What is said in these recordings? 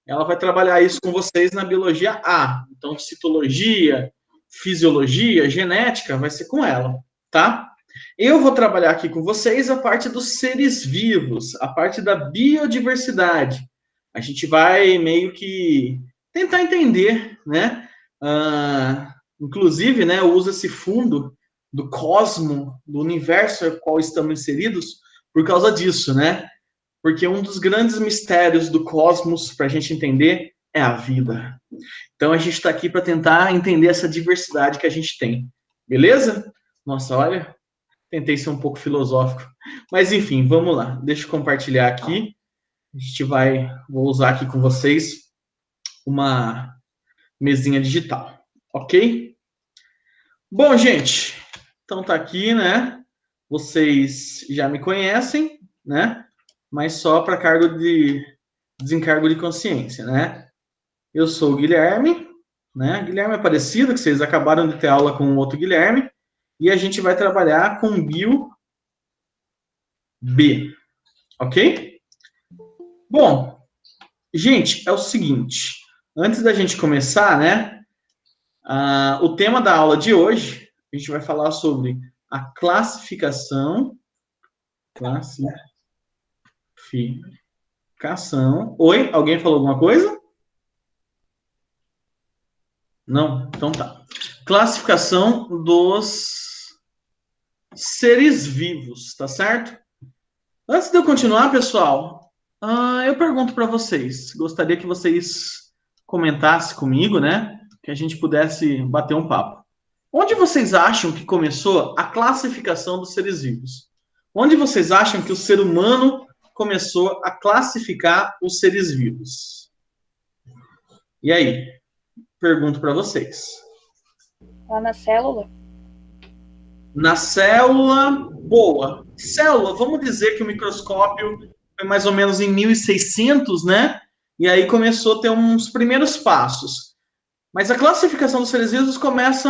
ela vai trabalhar isso com vocês na biologia A. Então, citologia, fisiologia, genética, vai ser com ela, tá? Eu vou trabalhar aqui com vocês a parte dos seres vivos, a parte da biodiversidade. A gente vai meio que tentar entender, né? Inclusive, né, eu uso esse fundo do cosmo, do universo no qual estamos inseridos, por causa disso, né? Porque um dos grandes mistérios do cosmos, para a gente entender, é a vida. Então a gente está aqui para tentar entender essa diversidade que a gente tem. Beleza? Nossa, olha, tentei ser um pouco filosófico. Mas enfim, vamos lá. Deixa eu compartilhar aqui. Vou usar aqui com vocês uma mesinha digital. Ok? Bom, gente, então tá aqui, né? Vocês já me conhecem, né? Mas só para cargo de desencargo de consciência, né? Eu sou o Guilherme, né? Guilherme Aparecido, que vocês acabaram de ter aula com o outro Guilherme, e a gente vai trabalhar com Bio B, ok? Bom, gente, é o seguinte, antes da gente começar, né? O tema da aula de hoje, a gente vai falar sobre a classificação. Oi, alguém falou alguma coisa? Não? Então tá. Classificação dos seres vivos, tá certo? Antes de eu continuar, pessoal, eu pergunto para vocês. Gostaria que vocês comentassem comigo, né? Que a gente pudesse bater um papo. Onde vocês acham que começou a classificação dos seres vivos? Onde vocês acham que o ser humano começou a classificar os seres vivos? E aí? Pergunto para vocês. Lá na célula? Na célula, boa. Célula, vamos dizer que o microscópio foi mais ou menos em 1600, né? E aí começou a ter uns primeiros passos. Mas a classificação dos seres vivos começa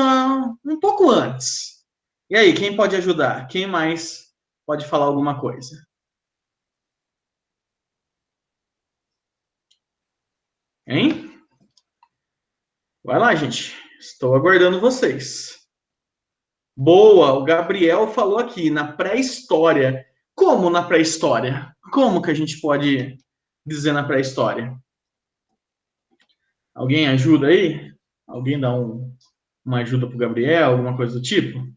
um pouco antes. E aí, quem pode ajudar? Quem mais pode falar alguma coisa? Hein? Vai lá, gente. Estou aguardando vocês. Boa, o Gabriel falou aqui, na pré-história. Como na pré-história? Como que a gente pode dizer na pré-história? Alguém ajuda aí? Alguém dá uma ajuda para o Gabriel, alguma coisa do tipo?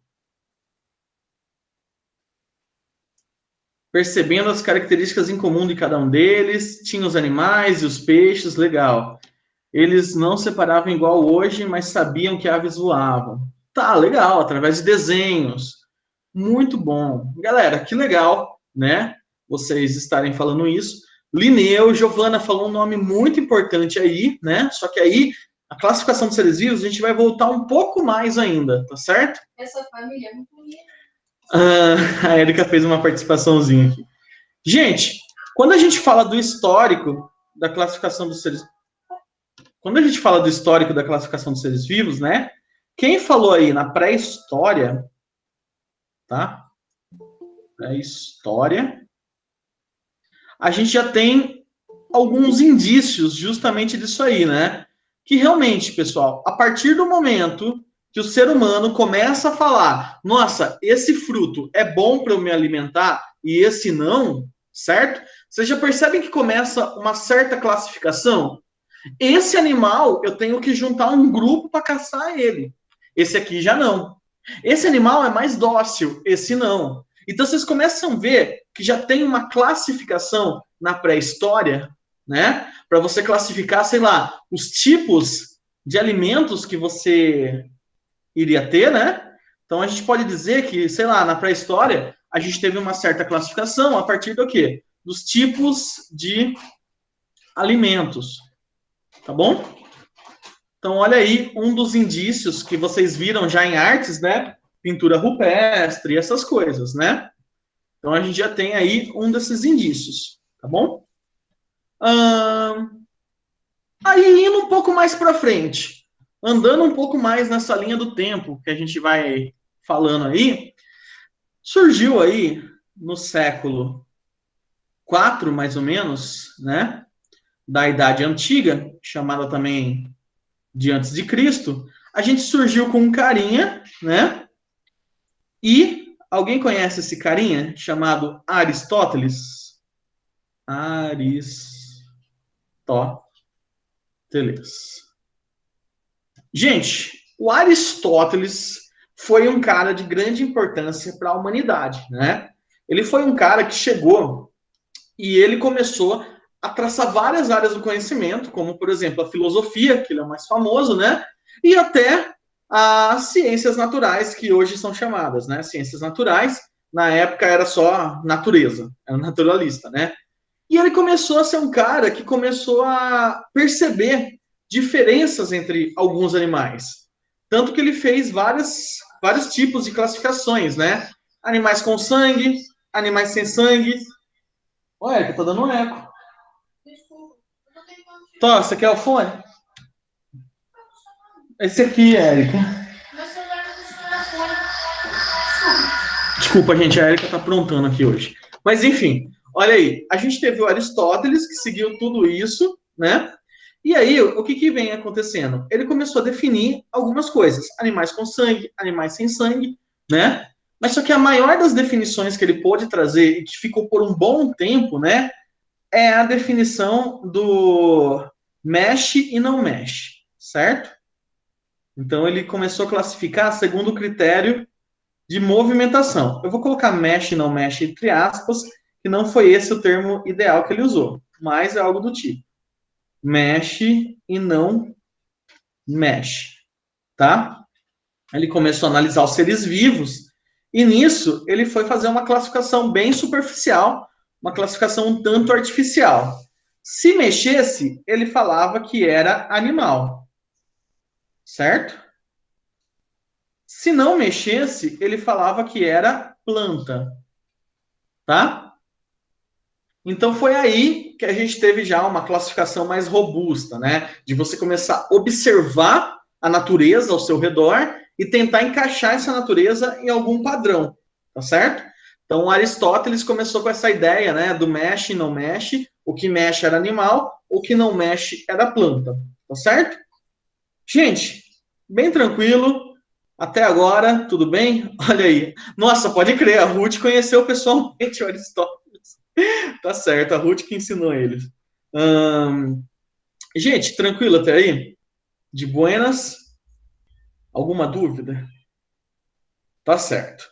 Percebendo as características em comum de cada um deles, tinha os animais e os peixes, legal. Eles não separavam igual hoje, mas sabiam que aves voavam. Tá, legal, através de desenhos. Muito bom. Galera, que legal, né? Vocês estarem falando isso. Linneu, Giovana falou um nome muito importante aí, né? Só que aí, a classificação dos seres vivos, a gente vai voltar um pouco mais ainda, tá certo? Essa família é muito bonita. A Erika fez uma participaçãozinha aqui. Gente, quando a gente fala do histórico da classificação dos seres... Quando a gente fala do histórico da classificação dos seres vivos, né? Quem falou aí na pré-história, tá? Pré-história, a gente já tem alguns indícios justamente disso aí, né? Que realmente, pessoal, a partir do momento que o ser humano começa a falar, nossa, esse fruto é bom para eu me alimentar e esse não, certo? Vocês já percebem que começa uma certa classificação? Esse animal, eu tenho que juntar um grupo para caçar ele. Esse aqui já não. Esse animal é mais dócil, esse não. Então vocês começam a ver que já tem uma classificação na pré-história, né? Para você classificar, sei lá, os tipos de alimentos que você iria ter, né? Então a gente pode dizer que, sei lá, na pré-história, a gente teve uma certa classificação a partir do quê? Dos tipos de alimentos. Tá bom? Então, olha aí um dos indícios que vocês viram já em artes, né? Pintura rupestre, essas coisas, né? Então, a gente já tem aí um desses indícios, tá bom? Aí, indo um pouco mais para frente, andando um pouco mais nessa linha do tempo que a gente vai falando aí, surgiu aí no século IV, mais ou menos, né? da Idade Antiga, chamada também de antes de Cristo, a gente surgiu com um carinha, né? E alguém conhece esse carinha chamado Aristóteles? Aristóteles. Gente, o Aristóteles foi um cara de grande importância para a humanidade, né? Ele foi um cara que chegou e ele começou a traçar várias áreas do conhecimento, como, por exemplo, a filosofia, que ele é o mais famoso, né? E até as ciências naturais, que hoje são chamadas, né? Ciências naturais, na época era só natureza, era naturalista, né? E ele começou a ser um cara que começou a perceber diferenças entre alguns animais. Tanto que ele fez vários tipos de classificações, né? Animais com sangue, animais sem sangue. Olha, Erika, tá dando um eco. Tá, você quer o fone? Esse aqui, Érica. Desculpa, gente, a Érica tá aprontando aqui hoje. Mas, enfim, olha aí. A gente teve o Aristóteles, que seguiu tudo isso, né? E aí, o que vem acontecendo? Ele começou a definir algumas coisas. Animais com sangue, animais sem sangue, né? Mas só que a maior das definições que ele pôde trazer, e que ficou por um bom tempo, né? É a definição do mexe e não mexe, certo? Então, ele começou a classificar segundo o critério de movimentação. Eu vou colocar mexe e não mexe entre aspas, que não foi esse o termo ideal que ele usou, mas é algo do tipo. Mexe e não mexe, tá? Ele começou a analisar os seres vivos e nisso ele foi fazer uma classificação bem superficial, uma classificação um tanto artificial. Se mexesse, ele falava que era animal, certo? Se não mexesse, ele falava que era planta, tá? Então foi aí que a gente teve já uma classificação mais robusta, né? De você começar a observar a natureza ao seu redor e tentar encaixar essa natureza em algum padrão, tá certo? Então Aristóteles começou com essa ideia, né, do mexe e não mexe, o que mexe era animal, o que não mexe era planta, tá certo? Gente, bem tranquilo, até agora, tudo bem? Olha aí. Nossa, pode crer, a Ruth conheceu pessoalmente o Aristóteles. Tá certo, a Ruth que ensinou eles. Gente, tranquilo até aí? De buenas? Alguma dúvida? Tá certo.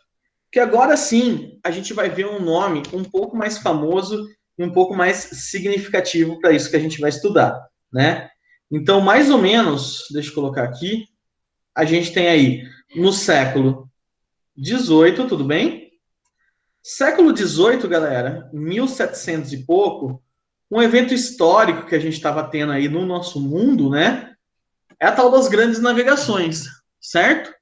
Que agora sim a gente vai ver um nome um pouco mais famoso e um pouco mais significativo para isso que a gente vai estudar, né? Então, mais ou menos, deixa eu colocar aqui, a gente tem aí no século XVIII, tudo bem? Século XVIII, galera, 1700 e pouco, um evento histórico que a gente estava tendo aí no nosso mundo, né? É a tal das grandes navegações, certo?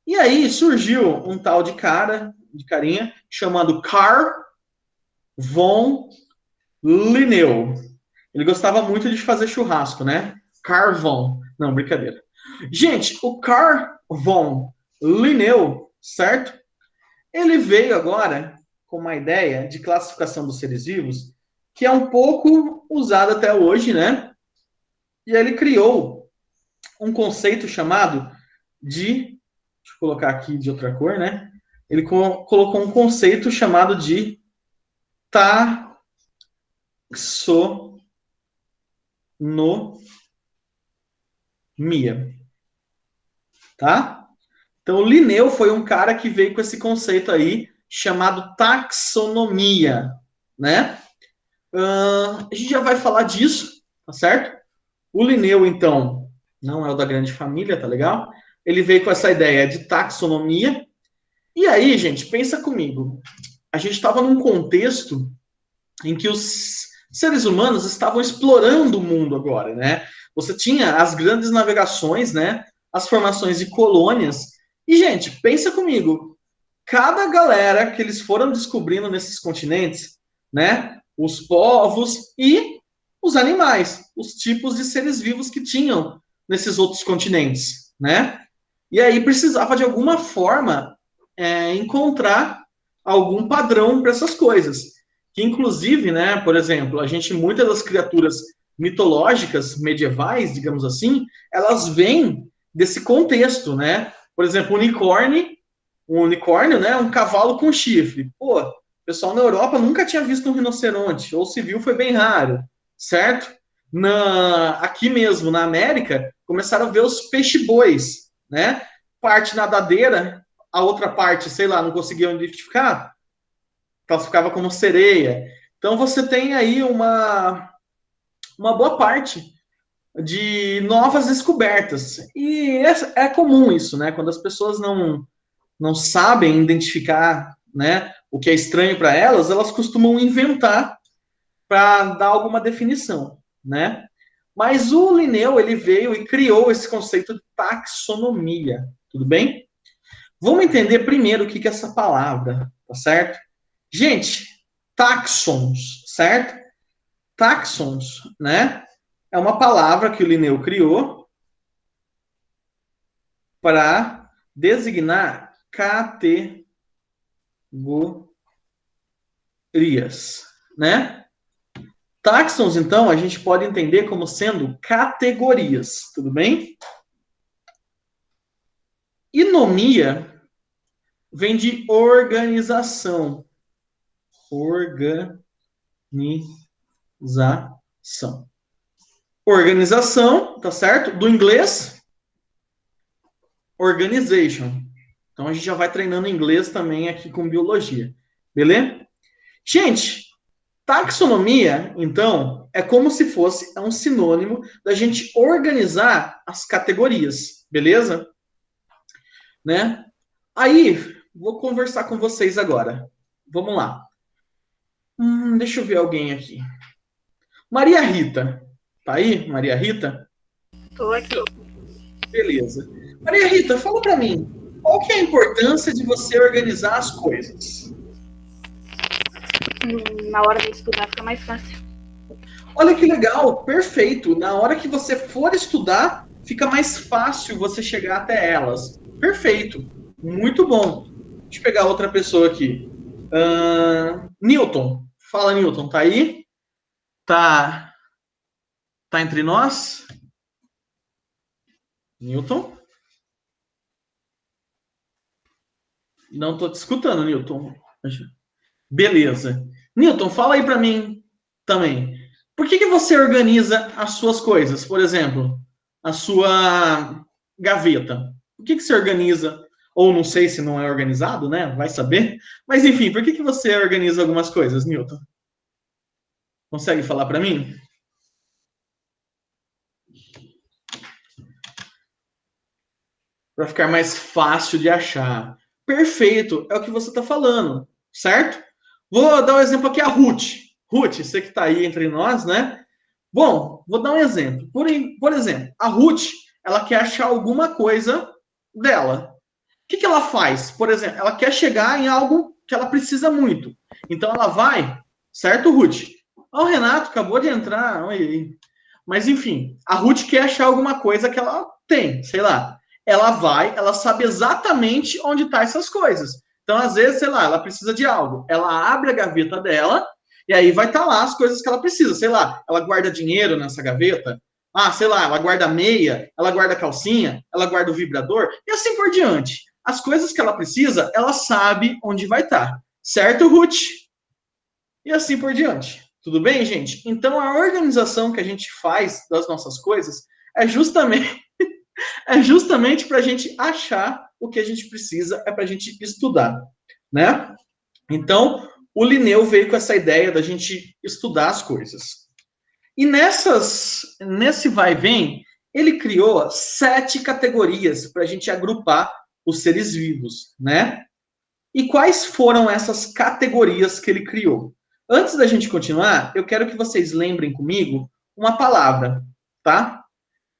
E aí surgiu um tal de carinha, chamado Carl von Linneu. Ele gostava muito de fazer churrasco, né? Carvão. Não, brincadeira. Gente, o Carl von Linneu, certo? Ele veio agora com uma ideia de classificação dos seres vivos que é um pouco usada até hoje, né? E ele criou um conceito chamado de. Deixa eu colocar aqui de outra cor, né? Ele colocou um conceito chamado de taxonomia. Tá? Então, o Linneu foi um cara que veio com esse conceito aí chamado taxonomia, né? A gente já vai falar disso, tá certo? O Linneu, então, não é o da grande família, tá legal? Ele veio com essa ideia de taxonomia. E aí, gente, pensa comigo. A gente estava num contexto em que os seres humanos estavam explorando o mundo agora, né? Você tinha as grandes navegações, né? As formações de colônias. E, gente, pensa comigo. Cada galera que eles foram descobrindo nesses continentes, né? Os povos e os animais, os tipos de seres vivos que tinham nesses outros continentes, né? E aí precisava de alguma forma encontrar algum padrão para essas coisas. Que inclusive, né, por exemplo, a gente muitas das criaturas mitológicas medievais, digamos assim, elas vêm desse contexto, né? Por exemplo, um unicórnio, né? Um cavalo com chifre. Pô, o pessoal na Europa nunca tinha visto um rinoceronte, ou se viu foi bem raro, certo? Aqui mesmo, na América, começaram a ver os peixe-bois, né? Parte nadadeira, a outra parte, sei lá, não conseguiam identificar, classificava como sereia. Então você tem aí uma boa parte de novas descobertas. E é comum isso, né? Quando as pessoas não sabem identificar, né, o que é estranho para elas, elas costumam inventar para dar alguma definição, né? Mas o Linneu, ele veio e criou esse conceito de taxonomia, tudo bem? Vamos entender primeiro o que é essa palavra, tá certo? Gente, taxons, certo? Taxons, né? É uma palavra que o Linneu criou para designar categorias, né? Taxons, então, a gente pode entender como sendo categorias, tudo bem? E nomia vem de organização. Organização. Organização, tá certo? Do inglês, organization. Então a gente já vai treinando inglês também aqui com biologia. Beleza? Gente, taxonomia, então, é como se fosse um sinônimo da gente organizar as categorias, beleza? Né? Aí, vou conversar com vocês agora. Vamos lá. Deixa eu ver alguém aqui. Maria Rita. Tá aí, Maria Rita? Tô aqui. Beleza. Maria Rita, fala para mim, qual que é a importância de você organizar as coisas? Na hora de estudar fica mais fácil. Olha que legal, perfeito. Na hora que você for estudar, fica mais fácil você chegar até elas. Perfeito. Muito bom. Deixa eu pegar outra pessoa aqui. Newton. Fala, Newton. Tá aí? Tá, tá entre nós? Newton? Não tô te escutando, Newton. Beleza. Newton, fala aí para mim também. Por que você organiza as suas coisas? Por exemplo, a sua gaveta. Por que você organiza? Ou não sei se não é organizado, né? Vai saber. Mas enfim, por que você organiza algumas coisas, Newton? Consegue falar para mim? Para ficar mais fácil de achar. Perfeito, é o que você está falando, certo? Vou dar um exemplo aqui, a Ruth. Ruth, você que está aí entre nós, né? Bom, vou dar um exemplo. Por exemplo, a Ruth, ela quer achar alguma coisa dela. O que ela faz? Por exemplo, ela quer chegar em algo que ela precisa muito. Então ela vai, certo, Ruth? O Renato acabou de entrar. Oi. Mas enfim, a Ruth quer achar alguma coisa que ela tem, sei lá. Ela vai, ela sabe exatamente onde estão essas coisas. Então, às vezes, sei lá, ela precisa de algo. Ela abre a gaveta dela e aí vai estar lá as coisas que ela precisa. Sei lá, ela guarda dinheiro nessa gaveta. Ah, sei lá, ela guarda meia, ela guarda calcinha, ela guarda o vibrador e assim por diante. As coisas que ela precisa, ela sabe onde vai estar. Certo, Ruth? E assim por diante. Tudo bem, gente? Então a organização que a gente faz das nossas coisas é justamente para a gente achar o que a gente precisa, é para a gente estudar, né? Então o Linneu veio com essa ideia da gente estudar as coisas. E nesse vai e vem, ele criou 7 categorias para a gente agrupar os seres vivos, né? E quais foram essas categorias que ele criou? Antes da gente continuar, eu quero que vocês lembrem comigo uma palavra, tá?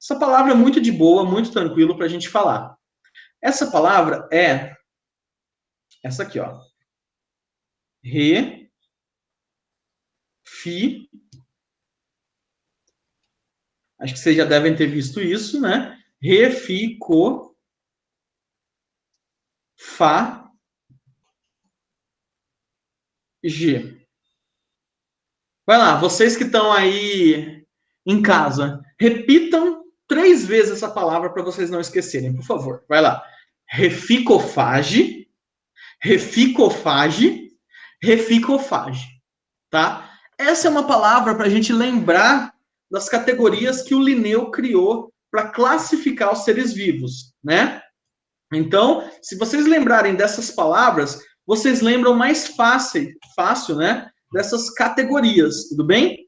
Essa palavra é muito de boa, muito tranquilo para a gente falar. Essa palavra é essa aqui, ó. Re, fi. Acho que vocês já devem ter visto isso, né? Re, fi, co, fa, G. Vai lá, vocês que estão aí em casa. Repitam 3 vezes essa palavra para vocês não esquecerem, por favor. Vai lá. Reficofage, reficofage, reficofage, tá? Essa é uma palavra para a gente lembrar das categorias que o Linneu criou para classificar os seres vivos, né? Então, se vocês lembrarem dessas palavras, vocês lembram mais fácil, né? Dessas categorias, tudo bem?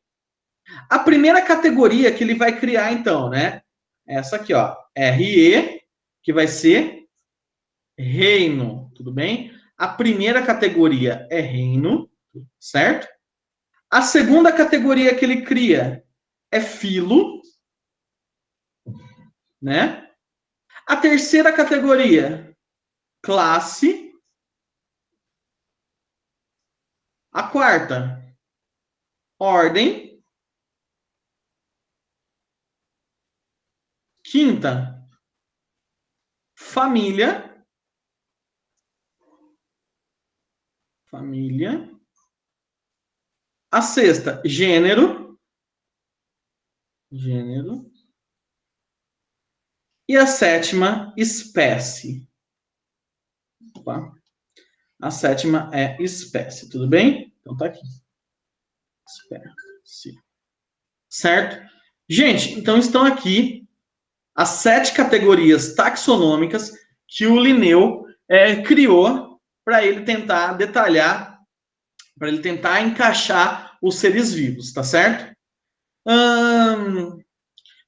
A primeira categoria que ele vai criar, então, né? Essa aqui, ó. RE, que vai ser reino, tudo bem? A primeira categoria é reino, certo? A segunda categoria que ele cria é filo, né? A terceira categoria, classe. A quarta, ordem. Quinta, família. Família. A sexta, gênero. Gênero. E a sétima, espécie. Opa. A sétima é espécie, tudo bem? Então tá aqui. Espécie. Certo? Gente, então estão aqui as 7 categorias taxonômicas que o Linneu criou para ele tentar detalhar, para ele tentar encaixar os seres vivos, tá certo? O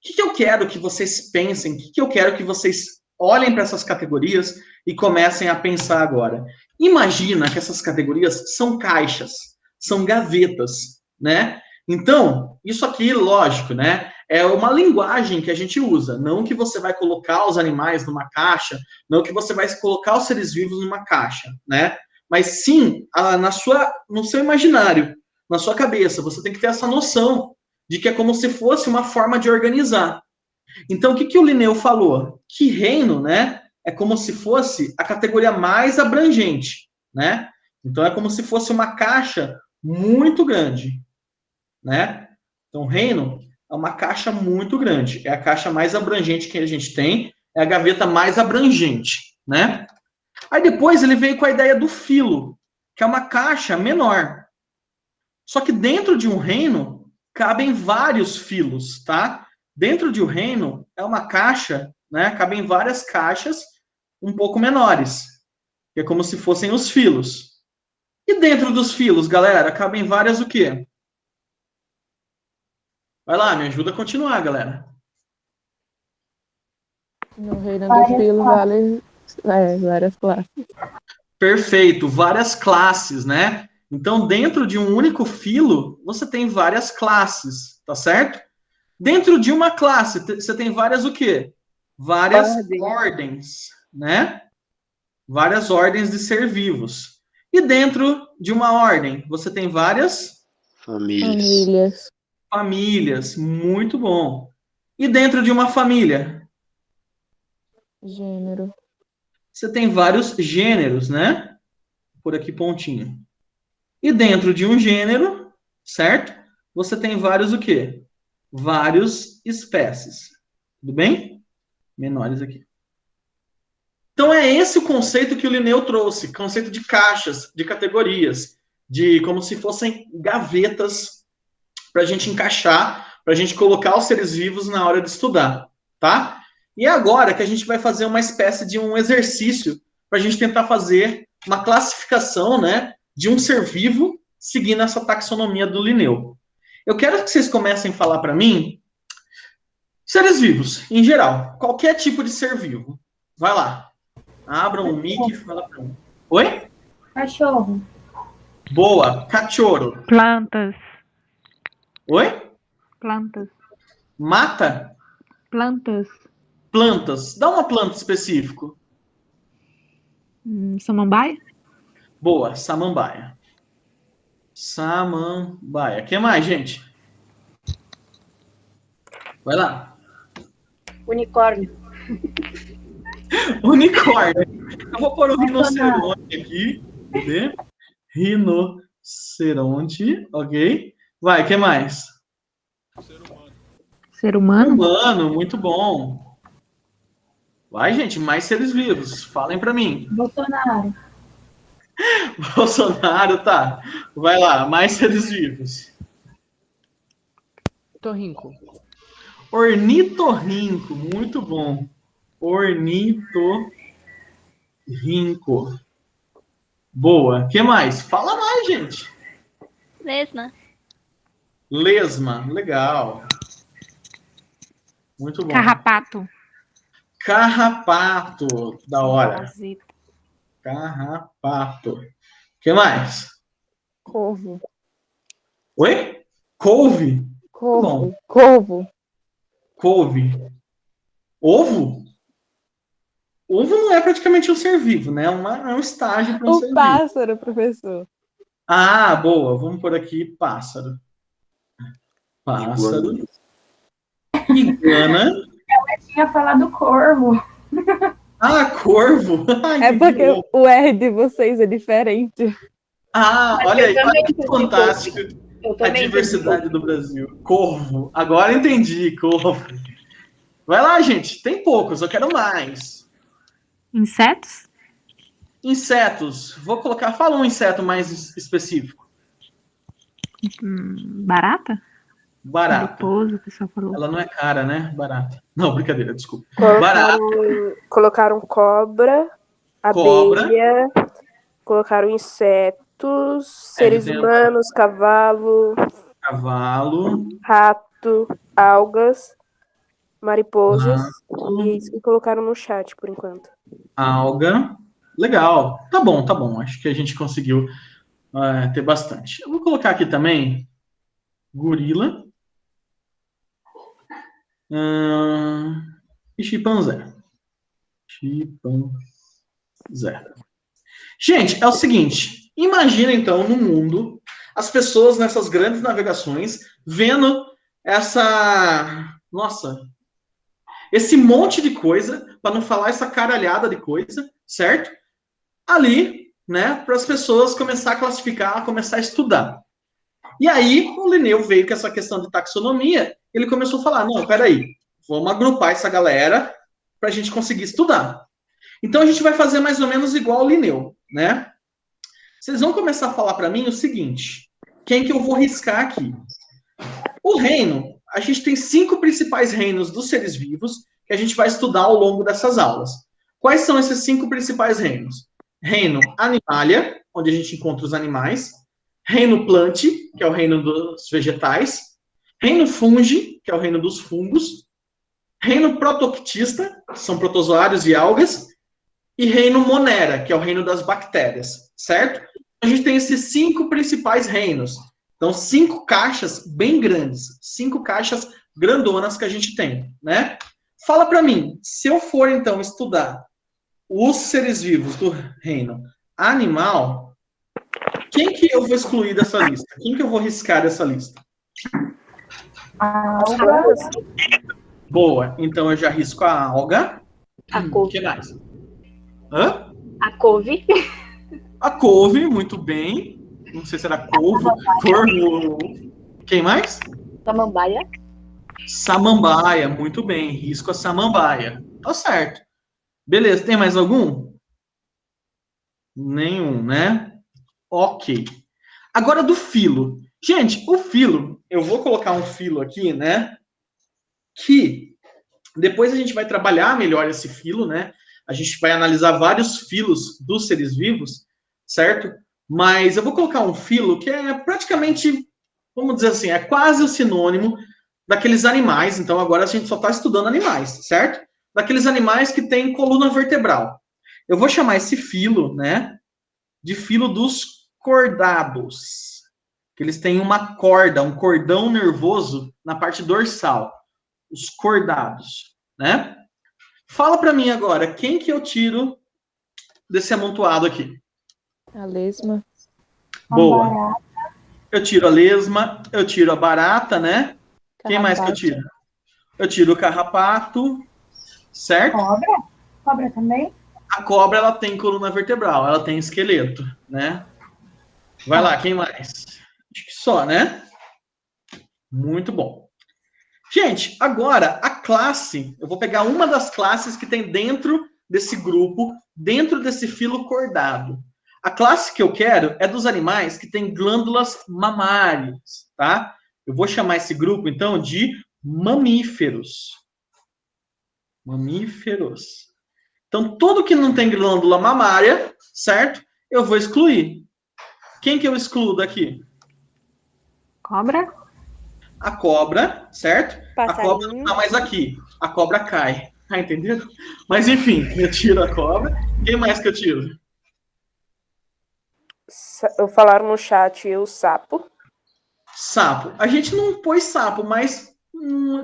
que eu quero que vocês pensem, o que eu quero que vocês olhem para essas categorias e comecem a pensar agora. Imagina que essas categorias são caixas, são gavetas, né? Então, isso aqui, lógico, né? É uma linguagem que a gente usa, não que você vai colocar os animais numa caixa, não que você vai colocar os seres vivos numa caixa, né? Mas sim, no seu imaginário, na sua cabeça, você tem que ter essa noção de que é como se fosse uma forma de organizar. Então, o que o Linneu falou? Que reino, né, é como se fosse a categoria mais abrangente, né? Então, é como se fosse uma caixa muito grande, né? Então, reino é uma caixa muito grande. É a caixa mais abrangente que a gente tem, é a gaveta mais abrangente, né? Aí depois ele veio com a ideia do filo, que é uma caixa menor. Só que dentro de um reino cabem vários filos, tá? Dentro de um reino é uma caixa, né? Cabem várias caixas um pouco menores, que é como se fossem os filos. E dentro dos filos, galera, cabem várias o quê? Vai lá, me ajuda a continuar, galera. No reino do filo, várias classes. Perfeito, várias classes, né? Então, dentro de um único filo, você tem várias classes, tá certo? Dentro de uma classe, você tem várias o quê? Várias ordens, né? Várias ordens de ser vivos. E dentro de uma ordem, você tem várias Famílias. Famílias, muito bom. E dentro de uma família? Gênero. Você tem vários gêneros, né? Por aqui, pontinho. E dentro de um gênero, certo? Você tem vários o quê? Vários espécies. Tudo bem? Menores aqui. Então é esse o conceito que o Linneu trouxe, conceito de caixas, de categorias, de como se fossem gavetas para a gente encaixar, para a gente colocar os seres vivos na hora de estudar, tá? E é agora que a gente vai fazer uma espécie de um exercício para a gente tentar fazer uma classificação, né, de um ser vivo seguindo essa taxonomia do Linneu. Eu quero que vocês comecem a falar para mim seres vivos, em geral, qualquer tipo de ser vivo. Vai lá. Abram o mic e fala para mim. Oi? Cachorro. Boa. Cachorro. Plantas. Oi? Plantas. Mata? Plantas. Plantas. Dá uma planta específico. Samambaia. Boa. Samambaia. Samambaia. O que mais, gente? Vai lá. Unicórnio. Unicórnio. Eu vou pôr o rinoceronte aqui. Cadê? Rinoceronte. Ok. Vai, o que mais? Ser humano? Humano, muito bom. Vai, gente, mais seres vivos. Falem para mim. Bolsonaro. Bolsonaro, tá. Vai lá, mais seres vivos. Torrinco. Ornitorrinco, muito bom. Ornitorrinco. Boa. Que mais? Fala mais, gente. Lesma. Lesma, legal. Muito bom. Carrapato. Carrapato, da hora. Parasita. Carrapato. Que mais? Corvo. Oi? Couve? Corvo. Bom. Corvo. Couve. Ovo? Ovo não é praticamente um ser vivo, né? É um estágio para um ser O vivo. pássaro, professor. Ah, boa. Vamos por aqui pássaro. Pássaro. Iguana. Tinha falado corvo. Ah, corvo. Ai, É que porque bom. o R de vocês é diferente. Ah, Mas olha eu aí, também olha que entendi fantástico Eu a também diversidade do Brasil. Corvo. Agora entendi, corvo. Vai lá, gente. Tem poucos, eu quero mais. Insetos? Insetos. Vou colocar. Fala um inseto mais específico. Barata? Barata. Mariposa, o pessoal falou. Ela não é cara, né? Barata. Não, brincadeira, desculpa. Colocaram cobra, Cobra. abelha, colocaram insetos, seres tem humanos, cavalo, Cavalo. rato, algas, mariposas. Rato. E é isso que colocaram no chat por enquanto. Alga. Legal. Tá bom, tá bom. Acho que a gente conseguiu ter bastante. Eu vou colocar aqui também gorila. E chimpanzé. Chimpanzé. Gente, é o seguinte. Imagina, então, no mundo, as pessoas nessas grandes navegações vendo esse monte de coisa, para não falar essa caralhada de coisa, certo? Ali, né, para as pessoas começar a classificar, começar a estudar. E aí, o Linneu veio com essa questão de taxonomia, ele começou a falar, não, peraí, vamos agrupar essa galera para a gente conseguir estudar. Então, a gente vai fazer mais ou menos igual o Linneu, né? Vocês vão começar a falar para mim o seguinte, quem que eu vou riscar aqui? O reino, a gente tem 5 principais reinos dos seres vivos que a gente vai estudar ao longo dessas aulas. Quais são esses 5 principais reinos? Reino Animalia, onde a gente encontra os animais. Reino Planti, que é o reino dos vegetais. Reino Fungi, que é o reino dos fungos. Reino Protoctista, que são protozoários e algas. E reino Monera, que é o reino das bactérias, certo? A gente tem esses 5 principais reinos. Então, 5 caixas bem grandes, 5 caixas grandonas que a gente tem, né? Fala para mim, se eu for, então, estudar os seres vivos do reino animal, quem que eu vou excluir dessa lista? Quem que eu vou riscar dessa lista? As plantas, Boa, então eu já risco a alga. A O couve. que mais? Hã? A couve. A couve, muito bem. Não sei se era couve, corvo. Quem mais? Samambaia. Samambaia, muito bem. Risco a samambaia. Tá certo. Beleza, tem mais algum? Nenhum, né? Ok. Agora do filo. Gente, o filo, eu vou colocar um filo aqui, né? Que depois a gente vai trabalhar melhor esse filo, né? A gente vai analisar vários filos dos seres vivos, certo? Mas eu vou colocar um filo que é praticamente, vamos dizer assim, é quase o sinônimo daqueles animais. Então agora a gente só está estudando animais, certo? Daqueles animais que têm coluna vertebral. Eu vou chamar esse filo, né, de filo dos cordados. Que eles têm uma corda, um cordão nervoso na parte dorsal. Os cordados, né? Fala para mim agora, quem que eu tiro desse amontoado aqui? A lesma. Boa. Eu tiro a lesma, eu tiro a barata, né? Quem mais que eu tiro? Eu tiro o carrapato, certo? Cobra? Cobra também? A cobra, ela tem coluna vertebral, ela tem esqueleto, né? Vai lá, quem mais? Acho que só, né? Muito bom. Gente, agora a classe, eu vou pegar uma das classes que tem dentro desse grupo, dentro desse filo cordado. A classe que eu quero é dos animais que têm glândulas mamárias, tá? Eu vou chamar esse grupo, então, de mamíferos. Mamíferos. Então, tudo que não tem glândula mamária, certo? Eu vou excluir. Quem que eu excluo daqui? Cobra? A cobra, certo? A cobra não Passarinho. tá mais aqui. A cobra cai. Tá entendendo? Mas, enfim, eu tiro a cobra. Quem mais que eu tiro? Falaram no chat o sapo. Sapo. A gente não pôs sapo, mas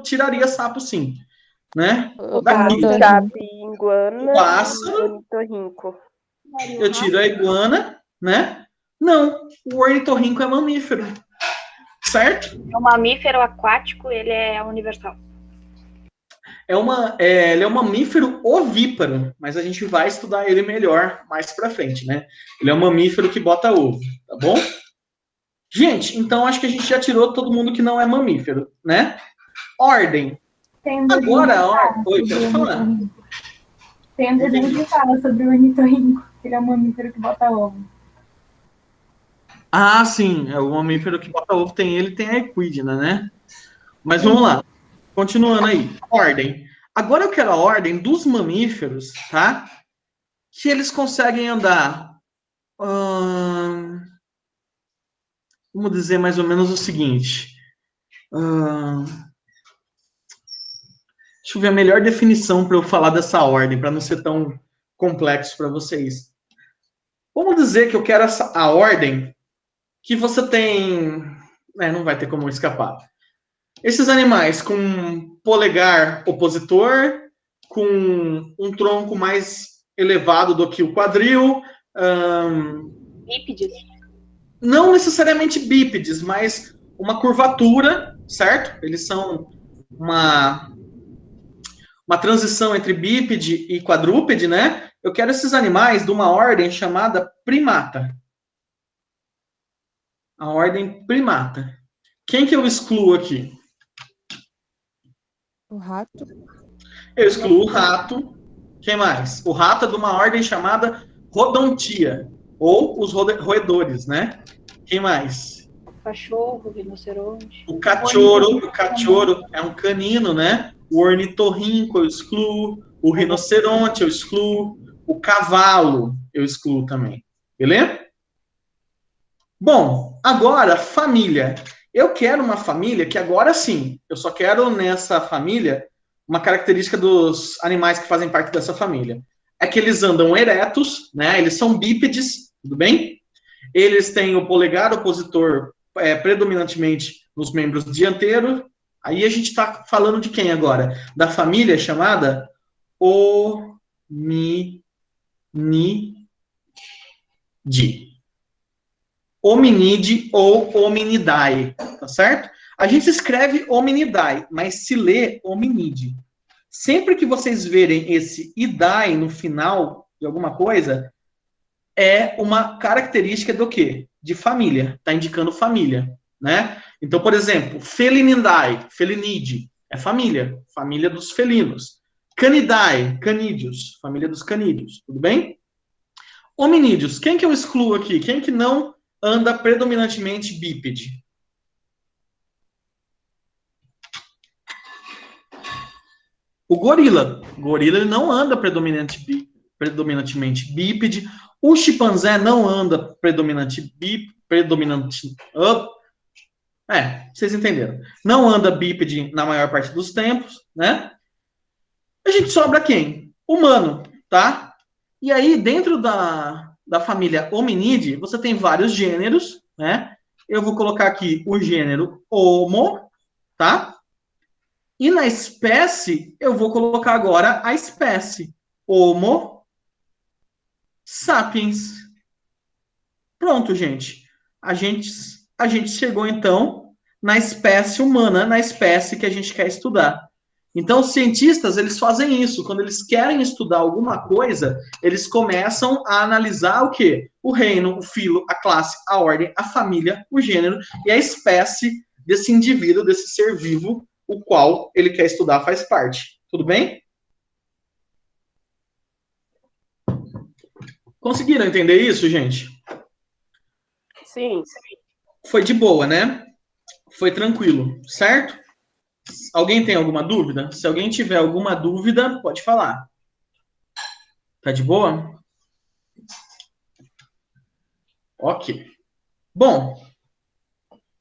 tiraria sapo sim, né? Daqui, Pato, chape, iguana pássaro. e ornitorrinco. Eu tiro a iguana, né? Não, o ornitorrinco é mamífero, certo? É um mamífero aquático, ele é universal. Ele é um mamífero ovíparo, mas a gente vai estudar ele melhor mais pra frente, né? Ele é um mamífero que bota ovo, tá bom? Gente, então acho que a gente já tirou todo mundo que não é mamífero, né? Ordem. Tem Agora, oi, pode falar. Tem um desenho que fala sobre o ornitorrinco. Ele é um mamífero que bota ovo. Ah, sim, é o mamífero que bota ovo, tem a equidna, né? Mas vamos lá, continuando aí, ordem. Agora eu quero a ordem dos mamíferos, tá? Que eles conseguem andar. Vamos dizer mais ou menos o seguinte. Deixa eu ver a melhor definição para eu falar dessa ordem, para não ser tão complexo para vocês. Vamos dizer que eu quero a ordem que você tem. Não vai ter como escapar. Esses animais com polegar opositor, com um tronco mais elevado do que o quadril. Bípedes. Não necessariamente bípedes, mas uma curvatura, certo? Eles são uma transição entre bípede e quadrúpede, né? Eu quero esses animais de uma ordem chamada primata. A ordem primata. Quem que eu excluo aqui? O rato. Eu excluo o rato. Quem mais? O rato é de uma ordem chamada rodontia, ou os roedores, né? Quem mais? Cachorro, rinoceronte. O cachorro é um canino, né? O ornitorrinco eu excluo, o rinoceronte eu excluo, o cavalo eu excluo também. Beleza? Bom, agora família. Eu quero uma família que agora sim, eu só quero nessa família uma característica dos animais que fazem parte dessa família. É que eles andam eretos, né? Eles são bípedes, tudo bem? Eles têm o polegar opositor predominantemente nos membros dianteiros. Aí a gente está falando de quem agora? Da família chamada Hominide. Hominide ou Hominidae, tá certo? A gente escreve Hominidae, mas se lê Hominide. Sempre que vocês verem esse idae no final de alguma coisa, é uma característica do quê? De família, está indicando família, né? Então, por exemplo, Felinidae, felinide, é família, família dos felinos. Canidae, canídeos, família dos canídeos, tudo bem? Hominídeos, quem que eu excluo aqui? Quem que não anda predominantemente bípede? O gorila. O gorila ele não anda predominantemente bípede. O chimpanzé não anda vocês entenderam. Não anda bípede na maior parte dos tempos, né? A gente sobra quem? Humano, tá? E aí, dentro da família Hominide, você tem vários gêneros, né? Eu vou colocar aqui o gênero Homo, tá? E na espécie, eu vou colocar agora a espécie Homo sapiens. Pronto, gente. A gente chegou, então, na espécie humana, na espécie que a gente quer estudar. Então, os cientistas, eles fazem isso. Quando eles querem estudar alguma coisa, eles começam a analisar o quê? O reino, o filo, a classe, a ordem, a família, o gênero e a espécie desse indivíduo, desse ser vivo, o qual ele quer estudar faz parte. Tudo bem? Conseguiram entender isso, gente? Sim. Foi de boa, né? Foi tranquilo, certo? Alguém tem alguma dúvida? Se alguém tiver alguma dúvida, pode falar. Tá de boa? Ok. Bom,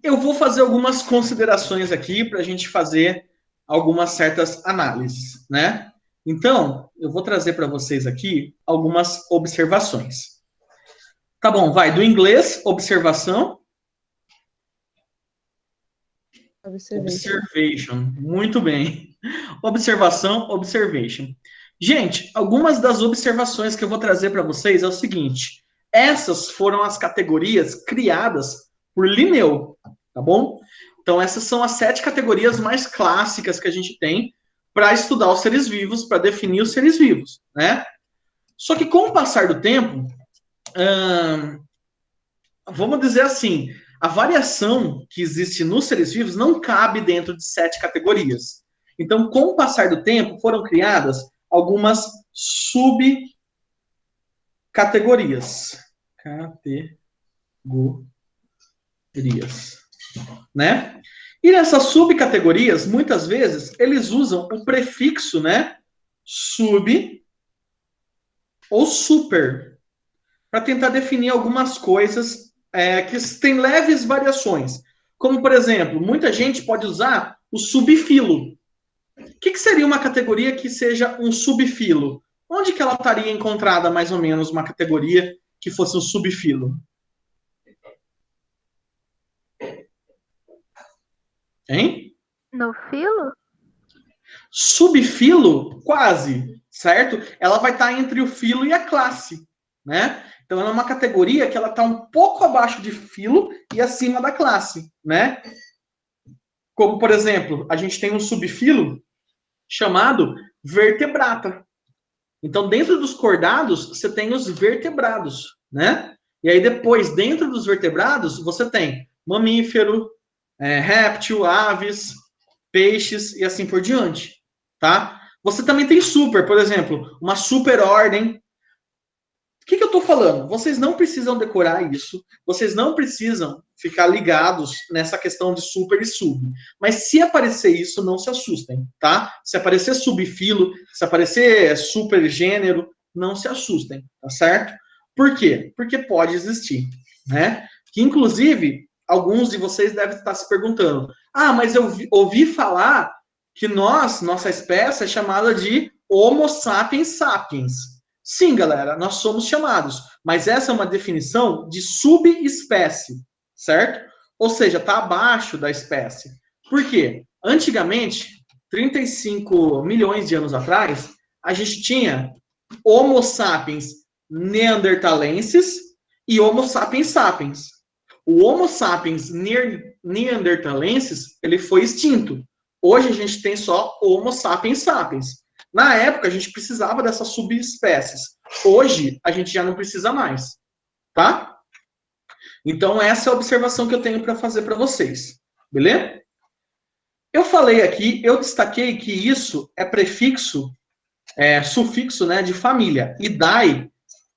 eu vou fazer algumas considerações aqui para a gente fazer algumas certas análises, né? Então, eu vou trazer para vocês aqui algumas observações. Tá bom, vai. Do inglês, observação. Observation. Muito bem. Observação, observation. Gente, algumas das observações que eu vou trazer para vocês é o seguinte. Essas foram as categorias criadas por Linneu, tá bom? Então, essas são as 7 categorias mais clássicas que a gente tem para estudar os seres vivos, para definir os seres vivos, né? Só que com o passar do tempo, vamos dizer assim, a variação que existe nos seres vivos não cabe dentro de 7 categorias. Então, com o passar do tempo, foram criadas algumas subcategorias. Né? E nessas subcategorias, muitas vezes, eles usam o prefixo, né? Sub ou super, para tentar definir algumas coisas que têm leves variações. Como, por exemplo, muita gente pode usar o subfilo. O que seria uma categoria que seja um subfilo? Onde que ela estaria encontrada, mais ou menos, uma categoria que fosse um subfilo? Hein? No filo? Subfilo, quase, certo? Ela vai estar entre o filo e a classe, né? Então, ela é uma categoria que ela está um pouco abaixo de filo e acima da classe, né? Como, por exemplo, a gente tem um subfilo chamado vertebrata. Então, dentro dos cordados, você tem os vertebrados, né? E aí, depois, dentro dos vertebrados, você tem mamífero, réptil, aves, peixes e assim por diante, tá? Você também tem super, por exemplo, uma superordem. O que eu estou falando? Vocês não precisam decorar isso, vocês não precisam ficar ligados nessa questão de super e sub. Mas se aparecer isso, não se assustem, tá? Se aparecer subfilo, se aparecer supergênero, não se assustem, tá certo? Por quê? Porque pode existir, né? Que, inclusive, alguns de vocês devem estar se perguntando, mas eu ouvi falar que nossa espécie é chamada de Homo sapiens sapiens. Sim, galera, nós somos chamados, mas essa é uma definição de subespécie, certo? Ou seja, está abaixo da espécie. Por quê? Antigamente, 35 milhões de anos atrás, a gente tinha Homo sapiens neandertalensis e Homo sapiens sapiens. O Homo sapiens neandertalensis, ele foi extinto. Hoje a gente tem só Homo sapiens sapiens. Na época, a gente precisava dessas subespécies. Hoje, a gente já não precisa mais. Tá? Então, essa é a observação que eu tenho para fazer para vocês. Beleza? Eu falei aqui, eu destaquei que isso é prefixo, sufixo, né, de família. E dai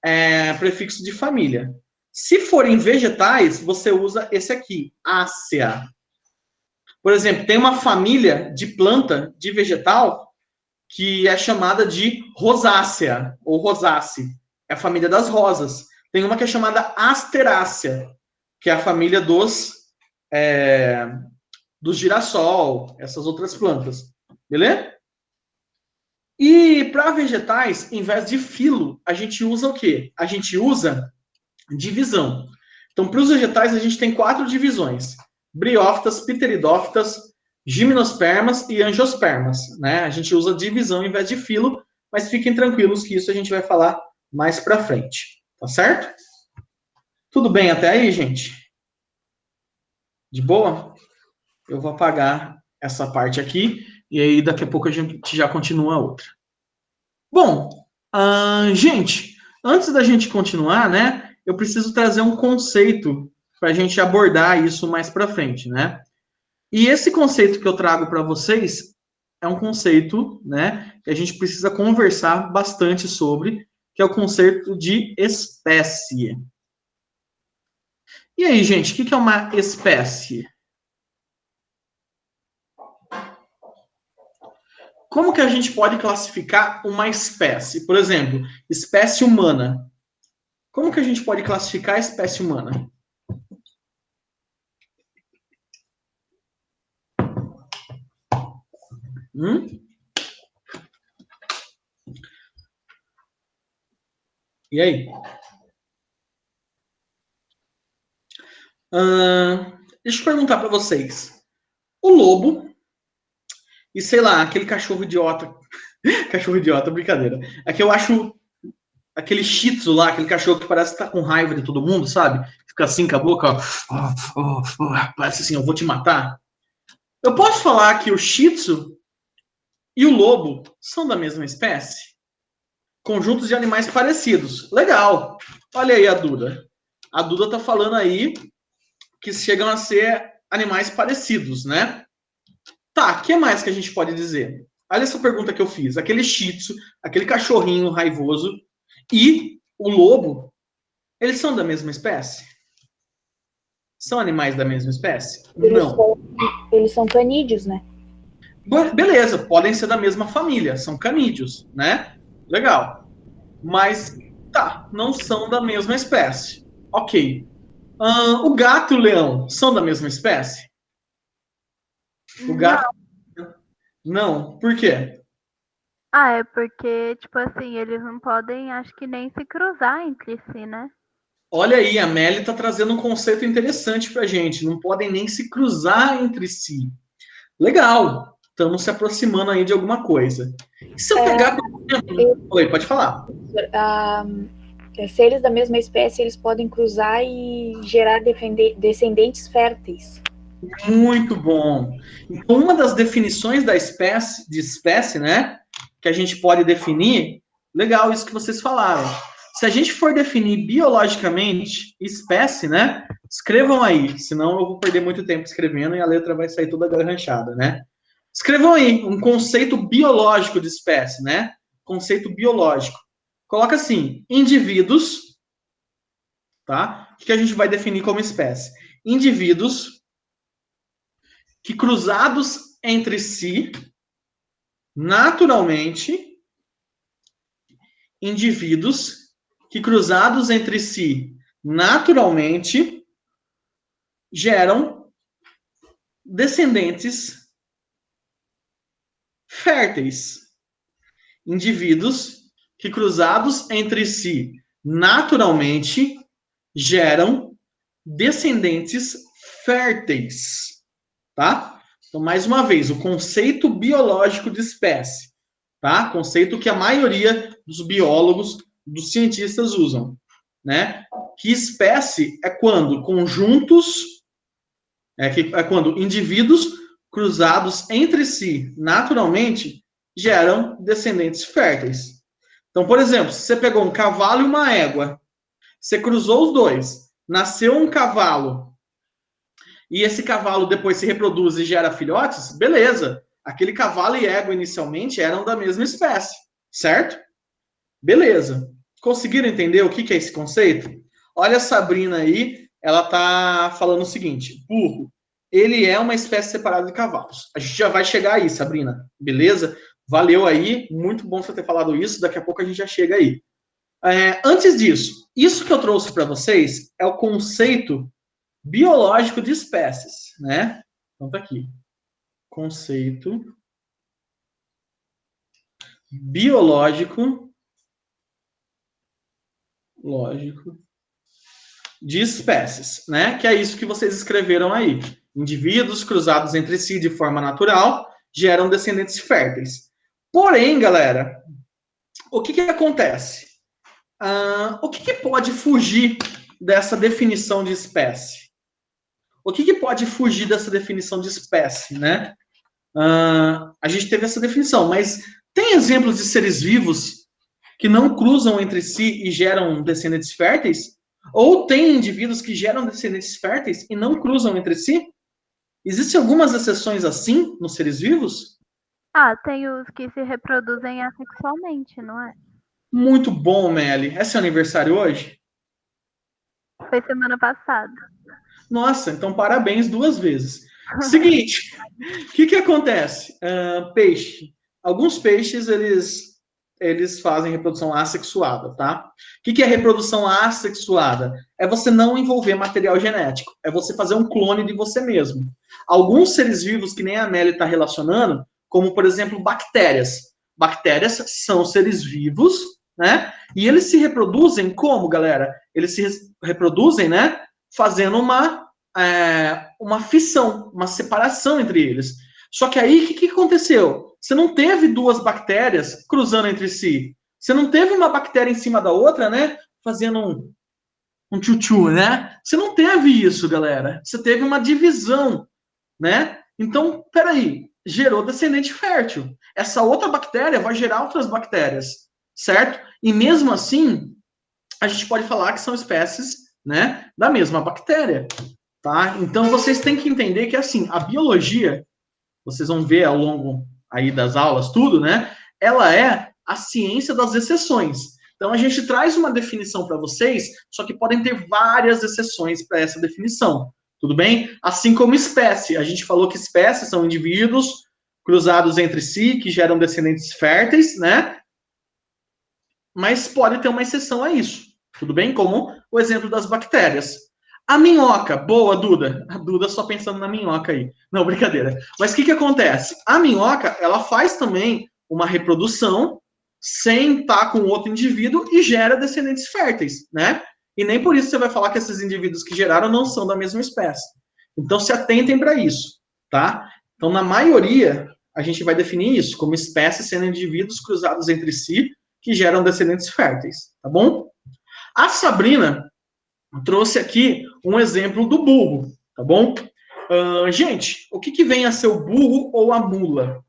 é prefixo de família. Se forem vegetais, você usa esse aqui, ácea. Por exemplo, tem uma família de planta, de vegetal, que é chamada de rosácea, ou rosácea. É a família das rosas. Tem uma que é chamada asterácea, que é a família dos girassol, essas outras plantas. Beleza? E para vegetais, em vez de filo, a gente usa o quê? A gente usa divisão. Então, para os vegetais, a gente tem 4 divisões. Briófitas, pteridófitas, gimnospermas e angiospermas, né? A gente usa divisão em vez de filo, mas fiquem tranquilos que isso a gente vai falar mais para frente, tá certo? Tudo bem até aí, gente? De boa? Eu vou apagar essa parte aqui e aí daqui a pouco a gente já continua a outra. Bom, gente, antes da gente continuar, né, eu preciso trazer um conceito para a gente abordar isso mais para frente, né? E esse conceito que eu trago para vocês é um conceito, né, que a gente precisa conversar bastante sobre, que é o conceito de espécie. E aí, gente, o que é uma espécie? Como que a gente pode classificar uma espécie? Por exemplo, espécie humana. Como que a gente pode classificar a espécie humana? E aí? Deixa eu perguntar para vocês. O lobo e, sei lá, aquele cachorro idiota. Cachorro idiota, brincadeira. É que eu acho aquele shih tzu lá, aquele cachorro que parece que tá com raiva de todo mundo, sabe? Fica assim com a boca, ó. Parece assim, eu vou te matar. Eu posso falar que o shih tzu e o lobo são da mesma espécie? Conjuntos de animais parecidos. Legal. Olha aí a Duda. A Duda tá falando aí que chegam a ser animais parecidos, né? Tá, o que mais que a gente pode dizer? Olha essa pergunta que eu fiz. Aquele shih tzu, aquele cachorrinho raivoso e o lobo, eles são da mesma espécie? São animais da mesma espécie? Não. Eles são canídeos, né? Beleza, podem ser da mesma família, são canídeos, né? Legal. Mas, tá, não são da mesma espécie. Ok. O gato e o leão são da mesma espécie? O gato... Não. Por quê? Ah, é porque, tipo assim, eles não podem, acho que nem se cruzar entre si, né? Olha aí, a Melly tá trazendo um conceito interessante pra gente. Não podem nem se cruzar entre si. Legal. Estamos se aproximando aí de alguma coisa. E se eu pegar, por exemplo... Oi, pode falar. Seres da mesma espécie, eles podem cruzar e gerar descendentes férteis. Muito bom. Então, uma das definições da espécie, né, que a gente pode definir, legal isso que vocês falaram. Se a gente for definir biologicamente espécie, né, escrevam aí, senão eu vou perder muito tempo escrevendo e a letra vai sair toda garranchada, né? Escrevam aí um conceito biológico de espécie, né? Conceito biológico. Coloca assim, indivíduos, tá? O que a gente vai definir como espécie? Indivíduos que cruzados entre si, naturalmente, indivíduos que cruzados entre si, naturalmente, geram descendentes férteis. Indivíduos que cruzados entre si, naturalmente, geram descendentes férteis. Tá? Então, mais uma vez, o conceito biológico de espécie, tá? Conceito que a maioria dos biólogos, dos cientistas usam, né? Que espécie é quando conjuntos, é quando indivíduos cruzados entre si, naturalmente, geram descendentes férteis. Então, por exemplo, se você pegou um cavalo e uma égua, você cruzou os dois, nasceu um cavalo, e esse cavalo depois se reproduz e gera filhotes, beleza. Aquele cavalo e égua inicialmente eram da mesma espécie, certo? Beleza. Conseguiram entender o que é esse conceito? Olha a Sabrina aí, ela tá falando o seguinte: burro, ele é uma espécie separada de cavalos. A gente já vai chegar aí, Sabrina, beleza? Valeu aí, muito bom você ter falado isso, daqui a pouco a gente já chega aí. Antes disso, isso que eu trouxe para vocês é o conceito biológico de espécies, né? Então tá aqui. Conceito biológico de espécies, né? Que é isso que vocês escreveram aí. Indivíduos cruzados entre si de forma natural geram descendentes férteis. Porém, galera, o que acontece? O que pode fugir dessa definição de espécie? O que pode fugir dessa definição de espécie, né? A gente teve essa definição, mas tem exemplos de seres vivos que não cruzam entre si e geram descendentes férteis? Ou tem indivíduos que geram descendentes férteis e não cruzam entre si? Existem algumas exceções assim nos seres vivos? Ah, tem os que se reproduzem assexualmente, não é? Muito bom, Melly. É seu aniversário hoje? Foi semana passada. Nossa, então parabéns 2 vezes. Seguinte, o que acontece? Peixe. Alguns peixes, eles fazem reprodução assexuada, tá? O que é reprodução assexuada? É você não envolver material genético. É você fazer um clone de você mesmo. Alguns seres vivos, que nem a Amélia está relacionando, como, por exemplo, bactérias. Bactérias são seres vivos, né? E eles se reproduzem como, galera? Eles se reproduzem, né? Fazendo uma fissão, uma separação entre eles. Só que aí, o que aconteceu? Você não teve 2 bactérias cruzando entre si. Você não teve uma bactéria em cima da outra, né? Fazendo um tchutchu, né? Você não teve isso, galera. Você teve uma divisão, né? Então, peraí, gerou descendente fértil. Essa outra bactéria vai gerar outras bactérias, certo? E mesmo assim, a gente pode falar que são espécies, né, da mesma bactéria, tá? Então, vocês têm que entender que, assim, a biologia, vocês vão ver ao longo aí das aulas, tudo, né? Ela é a ciência das exceções. Então, a gente traz uma definição para vocês, só que podem ter várias exceções para essa definição, tudo bem? Assim como espécie. A gente falou que espécies são indivíduos cruzados entre si, que geram descendentes férteis, né? Mas pode ter uma exceção a isso, tudo bem? Como o exemplo das bactérias. A minhoca, boa, Duda. A Duda só pensando na minhoca aí. Não, brincadeira. Mas o que acontece? A minhoca, ela faz também uma reprodução sem estar com outro indivíduo e gera descendentes férteis, né? E nem por isso você vai falar que esses indivíduos que geraram não são da mesma espécie. Então, se atentem para isso, tá? Então, na maioria, a gente vai definir isso como espécies sendo indivíduos cruzados entre si que geram descendentes férteis, tá bom? A Sabrina trouxe aqui um exemplo do burro, tá bom? Gente, o que vem a ser o burro ou a mula?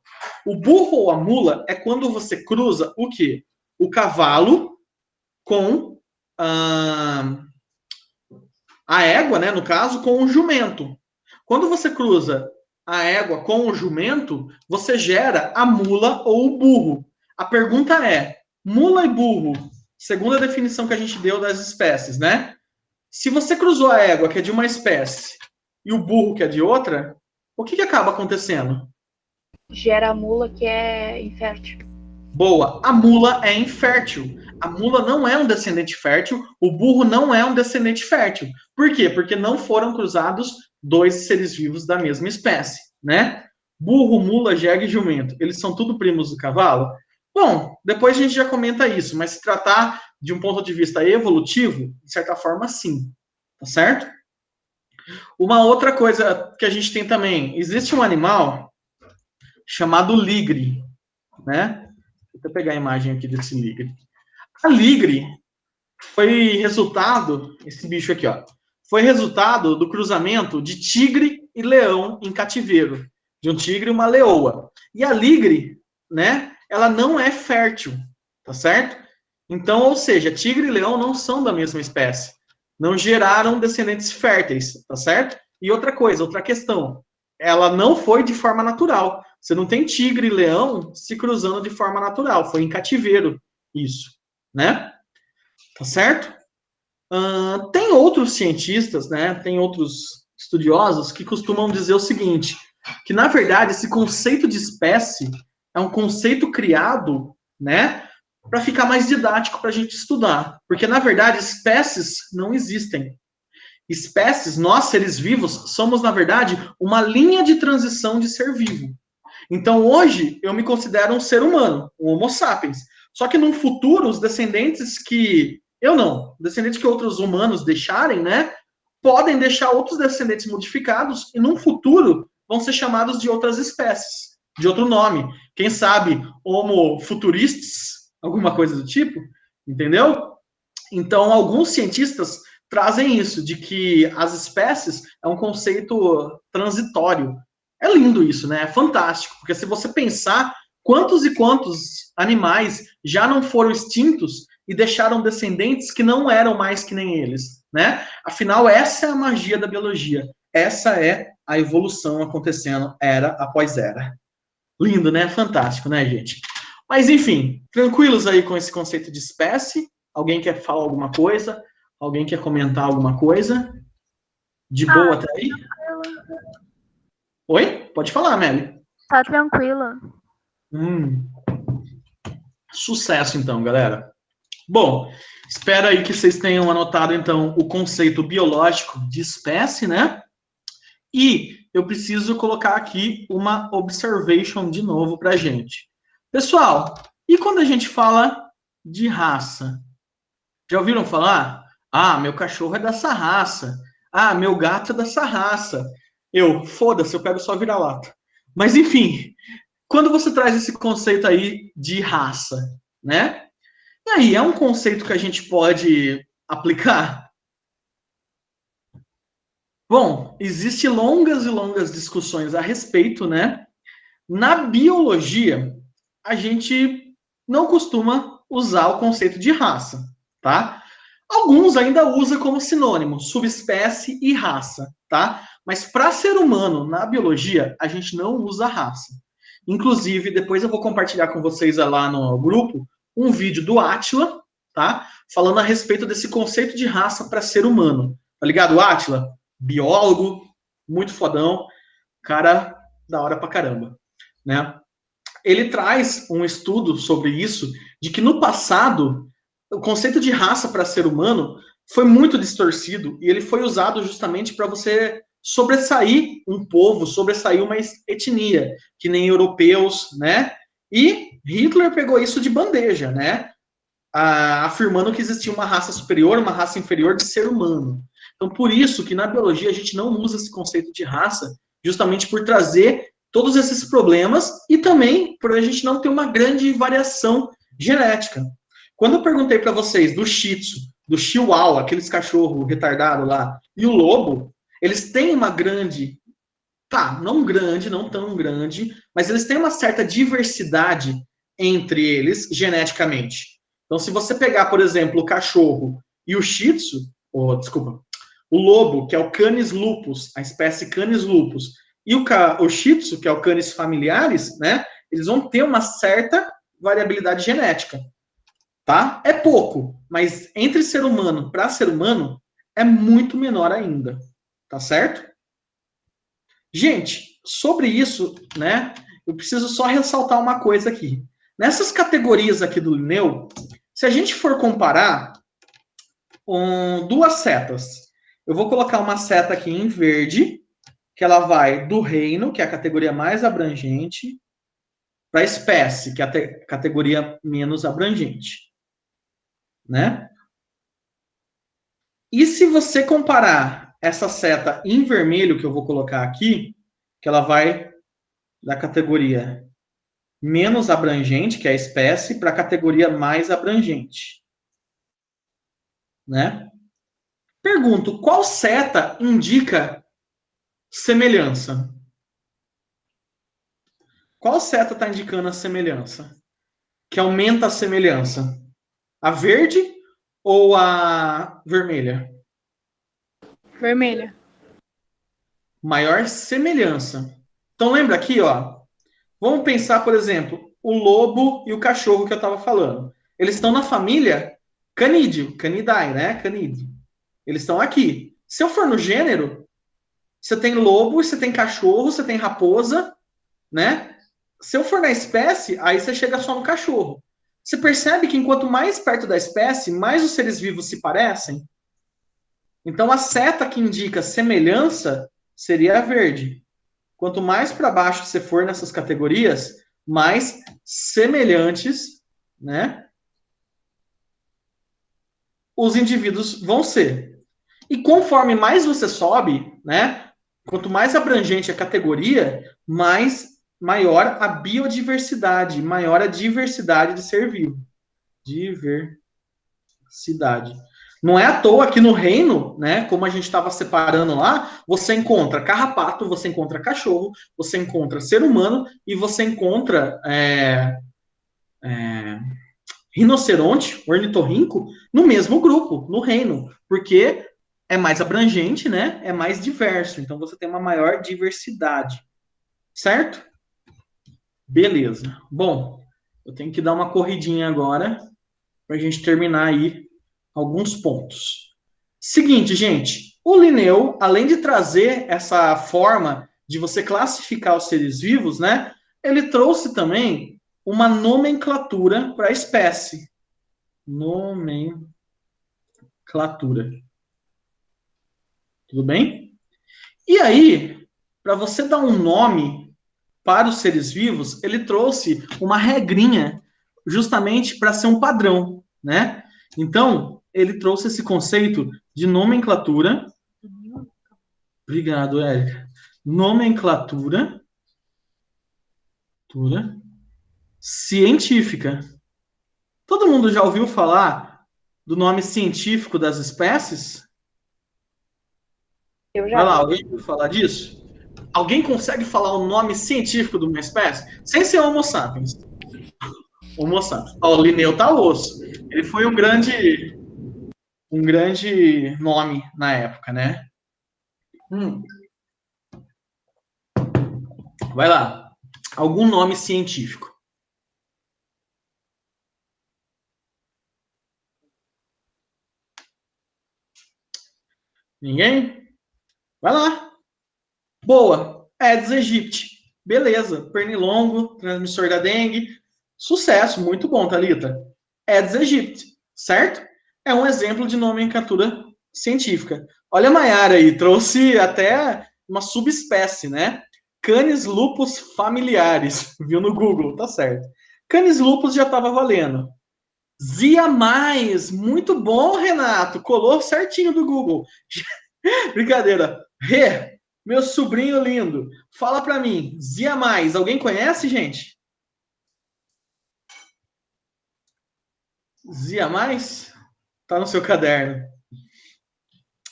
O burro ou a mula é quando você cruza o quê? O cavalo com a égua, né, no caso, com o jumento. Quando você cruza a égua com o jumento, você gera a mula ou o burro. A pergunta é, mula e burro, segundo a definição que a gente deu das espécies, né? Se você cruzou a égua, que é de uma espécie, e o burro, que é de outra, o que acaba acontecendo? Gera a mula que é infértil. Boa, a mula é infértil. A mula não é um descendente fértil, o burro não é um descendente fértil. Por quê? Porque não foram cruzados 2 seres vivos da mesma espécie, né? Burro, mula, jegue e jumento, eles são tudo primos do cavalo? Bom, depois a gente já comenta isso, mas se tratar de um ponto de vista evolutivo, de certa forma, sim. Tá certo? Uma outra coisa que a gente tem também, existe um animal chamado ligre, né? Vou até pegar a imagem aqui desse ligre. A ligre foi resultado, esse bicho aqui, ó, foi resultado do cruzamento de tigre e leão em cativeiro, de um tigre e uma leoa. E a ligre, né, ela não é fértil, tá certo? Então, ou seja, tigre e leão não são da mesma espécie. Não geraram descendentes férteis, tá certo? E outra coisa, outra questão, ela não foi de forma natural. Você não tem tigre e leão se cruzando de forma natural, foi em cativeiro isso, né? Tá certo? Tem outros cientistas, né? Tem outros estudiosos que costumam dizer o seguinte, que na verdade esse conceito de espécie é um conceito criado, né, para ficar mais didático para a gente estudar, porque na verdade espécies não existem. Espécies, nós seres vivos, somos na verdade uma linha de transição de ser vivo. Então hoje eu me considero um ser humano, um Homo sapiens. Só que no futuro os descendentes descendentes que outros humanos deixarem, né, podem deixar outros descendentes modificados e no futuro vão ser chamados de outras espécies, de outro nome. Quem sabe Homo futuristas, alguma coisa do tipo, entendeu? Então alguns cientistas trazem isso, de que as espécies é um conceito transitório. É lindo isso, né? É fantástico, porque se você pensar quantos e quantos animais já não foram extintos e deixaram descendentes que não eram mais que nem eles, né? Afinal, essa é a magia da biologia. essa é a evolução acontecendo era após era. Lindo, né? Fantástico, né, gente? Mas, enfim, tranquilos aí com esse conceito de espécie? Alguém quer falar alguma coisa? Alguém quer comentar alguma coisa? De boa até aí? Oi? Pode falar, Meli. Tá tranquilo. Sucesso, então, galera. Bom, espero aí que vocês tenham anotado, então, o conceito biológico de espécie, né? E eu preciso colocar aqui uma observation de novo pra gente. Pessoal, e quando a gente fala de raça? Já ouviram falar? Ah, meu cachorro é dessa raça. Ah, meu gato é dessa raça. Foda-se, eu pego só vira-lata. Mas, enfim, quando você traz esse conceito aí de raça, né? E aí, é um conceito que a gente pode aplicar? Bom, existem longas e longas discussões a respeito, né? Na biologia, a gente não costuma usar o conceito de raça, tá? Alguns ainda usam como sinônimo, subespécie e raça, tá? Mas para ser humano, na biologia, a gente não usa raça. Inclusive, depois eu vou compartilhar com vocês lá no grupo um vídeo do Átila, tá? Falando a respeito desse conceito de raça para ser humano. Tá ligado, Átila? Biólogo, muito fodão, cara da hora pra caramba, né? Ele traz um estudo sobre isso, de que no passado, o conceito de raça para ser humano foi muito distorcido e ele foi usado justamente para você sobressair um povo, sobressair uma etnia, que nem europeus, né? E Hitler pegou isso de bandeja, né? Afirmando que existia uma raça superior, uma raça inferior de ser humano. Então, por isso que na biologia a gente não usa esse conceito de raça, justamente por trazer todos esses problemas e também por a gente não ter uma grande variação genética. Quando eu perguntei para vocês do Shih Tzu, do Chihuahua, aqueles cachorros retardados lá, e o lobo, eles têm uma grande, não grande, não tão grande, mas eles têm uma certa diversidade entre eles geneticamente. Então, se você pegar, por exemplo, o cachorro e o Shih Tzu, o lobo, que é o Canis lupus, a espécie Canis lupus, e o Shih Tzu, que é o Canis familiaris, né? Eles vão ter uma certa variabilidade genética, tá? É pouco, mas entre ser humano para ser humano é muito menor ainda, tá certo? Gente, sobre isso, né? Eu preciso só ressaltar uma coisa aqui. Nessas categorias aqui do Linneu, se a gente for comparar duas setas, eu vou colocar uma seta aqui em verde, que ela vai do reino, que é a categoria mais abrangente, para a espécie, que é a categoria menos abrangente, né? E se você comparar essa seta em vermelho, que eu vou colocar aqui, que ela vai da categoria menos abrangente, que é a espécie, para a categoria mais abrangente, né? Pergunto, qual seta indica semelhança? Qual seta está indicando a semelhança? Que aumenta a semelhança? A verde ou a vermelha? Vermelha. Maior semelhança. Então lembra aqui, ó. Vamos pensar, por exemplo, o lobo e o cachorro que eu estava falando. Eles estão na família Canidae, Canidae, né? Canidae. Eles estão aqui. Se eu for no gênero, você tem lobo, você tem cachorro, você tem raposa, né? Se eu for na espécie, aí você chega só no cachorro. Você percebe que enquanto mais perto da espécie, mais os seres vivos se parecem? Então a seta que indica semelhança seria a verde. Quanto mais para baixo você for nessas categorias, mais semelhantes, né, os indivíduos vão ser. E conforme mais você sobe, né, quanto mais abrangente a categoria, maior a biodiversidade, maior a diversidade de ser vivo. Diversidade. Não é à toa que no reino, né, como a gente estava separando lá, você encontra carrapato, você encontra cachorro, você encontra ser humano e você encontra rinoceronte, ornitorrinco, no mesmo grupo, no reino, porque é mais abrangente, né? É mais diverso. Então você tem uma maior diversidade. Certo? Beleza. Bom, eu tenho que dar uma corridinha agora para a gente terminar aí alguns pontos. Seguinte, gente. O Linneu, além de trazer essa forma de você classificar os seres vivos, né? Ele trouxe também uma nomenclatura para a espécie. Nomenclatura. Tudo bem? E aí, para você dar um nome para os seres vivos, ele trouxe uma regrinha justamente para ser um padrão, né? Então, ele trouxe esse conceito de nomenclatura. Obrigado, Érica. Nomenclatura científica. Todo mundo já ouviu falar do nome científico das espécies? Eu já Vai lá, vi. alguém ouviu falar disso? Alguém consegue falar o nome científico de uma espécie? Sem ser Homo sapiens. Homo sapiens. Ó, o Linneu tá osso. Ele foi um grande nome na época, né? Vai lá. Algum nome científico. Ninguém? Vai lá. Boa. Aedes aegypti. Beleza. Pernilongo, transmissor da dengue. Sucesso. Muito bom, Thalita. Aedes aegypti. Certo? É um exemplo de nomenclatura científica. Olha a Maiara aí. Trouxe até uma subespécie, né? Canis lupus familiares. Viu no Google. Tá certo. Canis lupus já estava valendo. Zia mais. Muito bom, Renato. Colou certinho do Google. Brincadeira. Rê, meu sobrinho lindo. Fala pra mim. Zia mais. Alguém conhece, gente? Zia mais? Tá no seu caderno.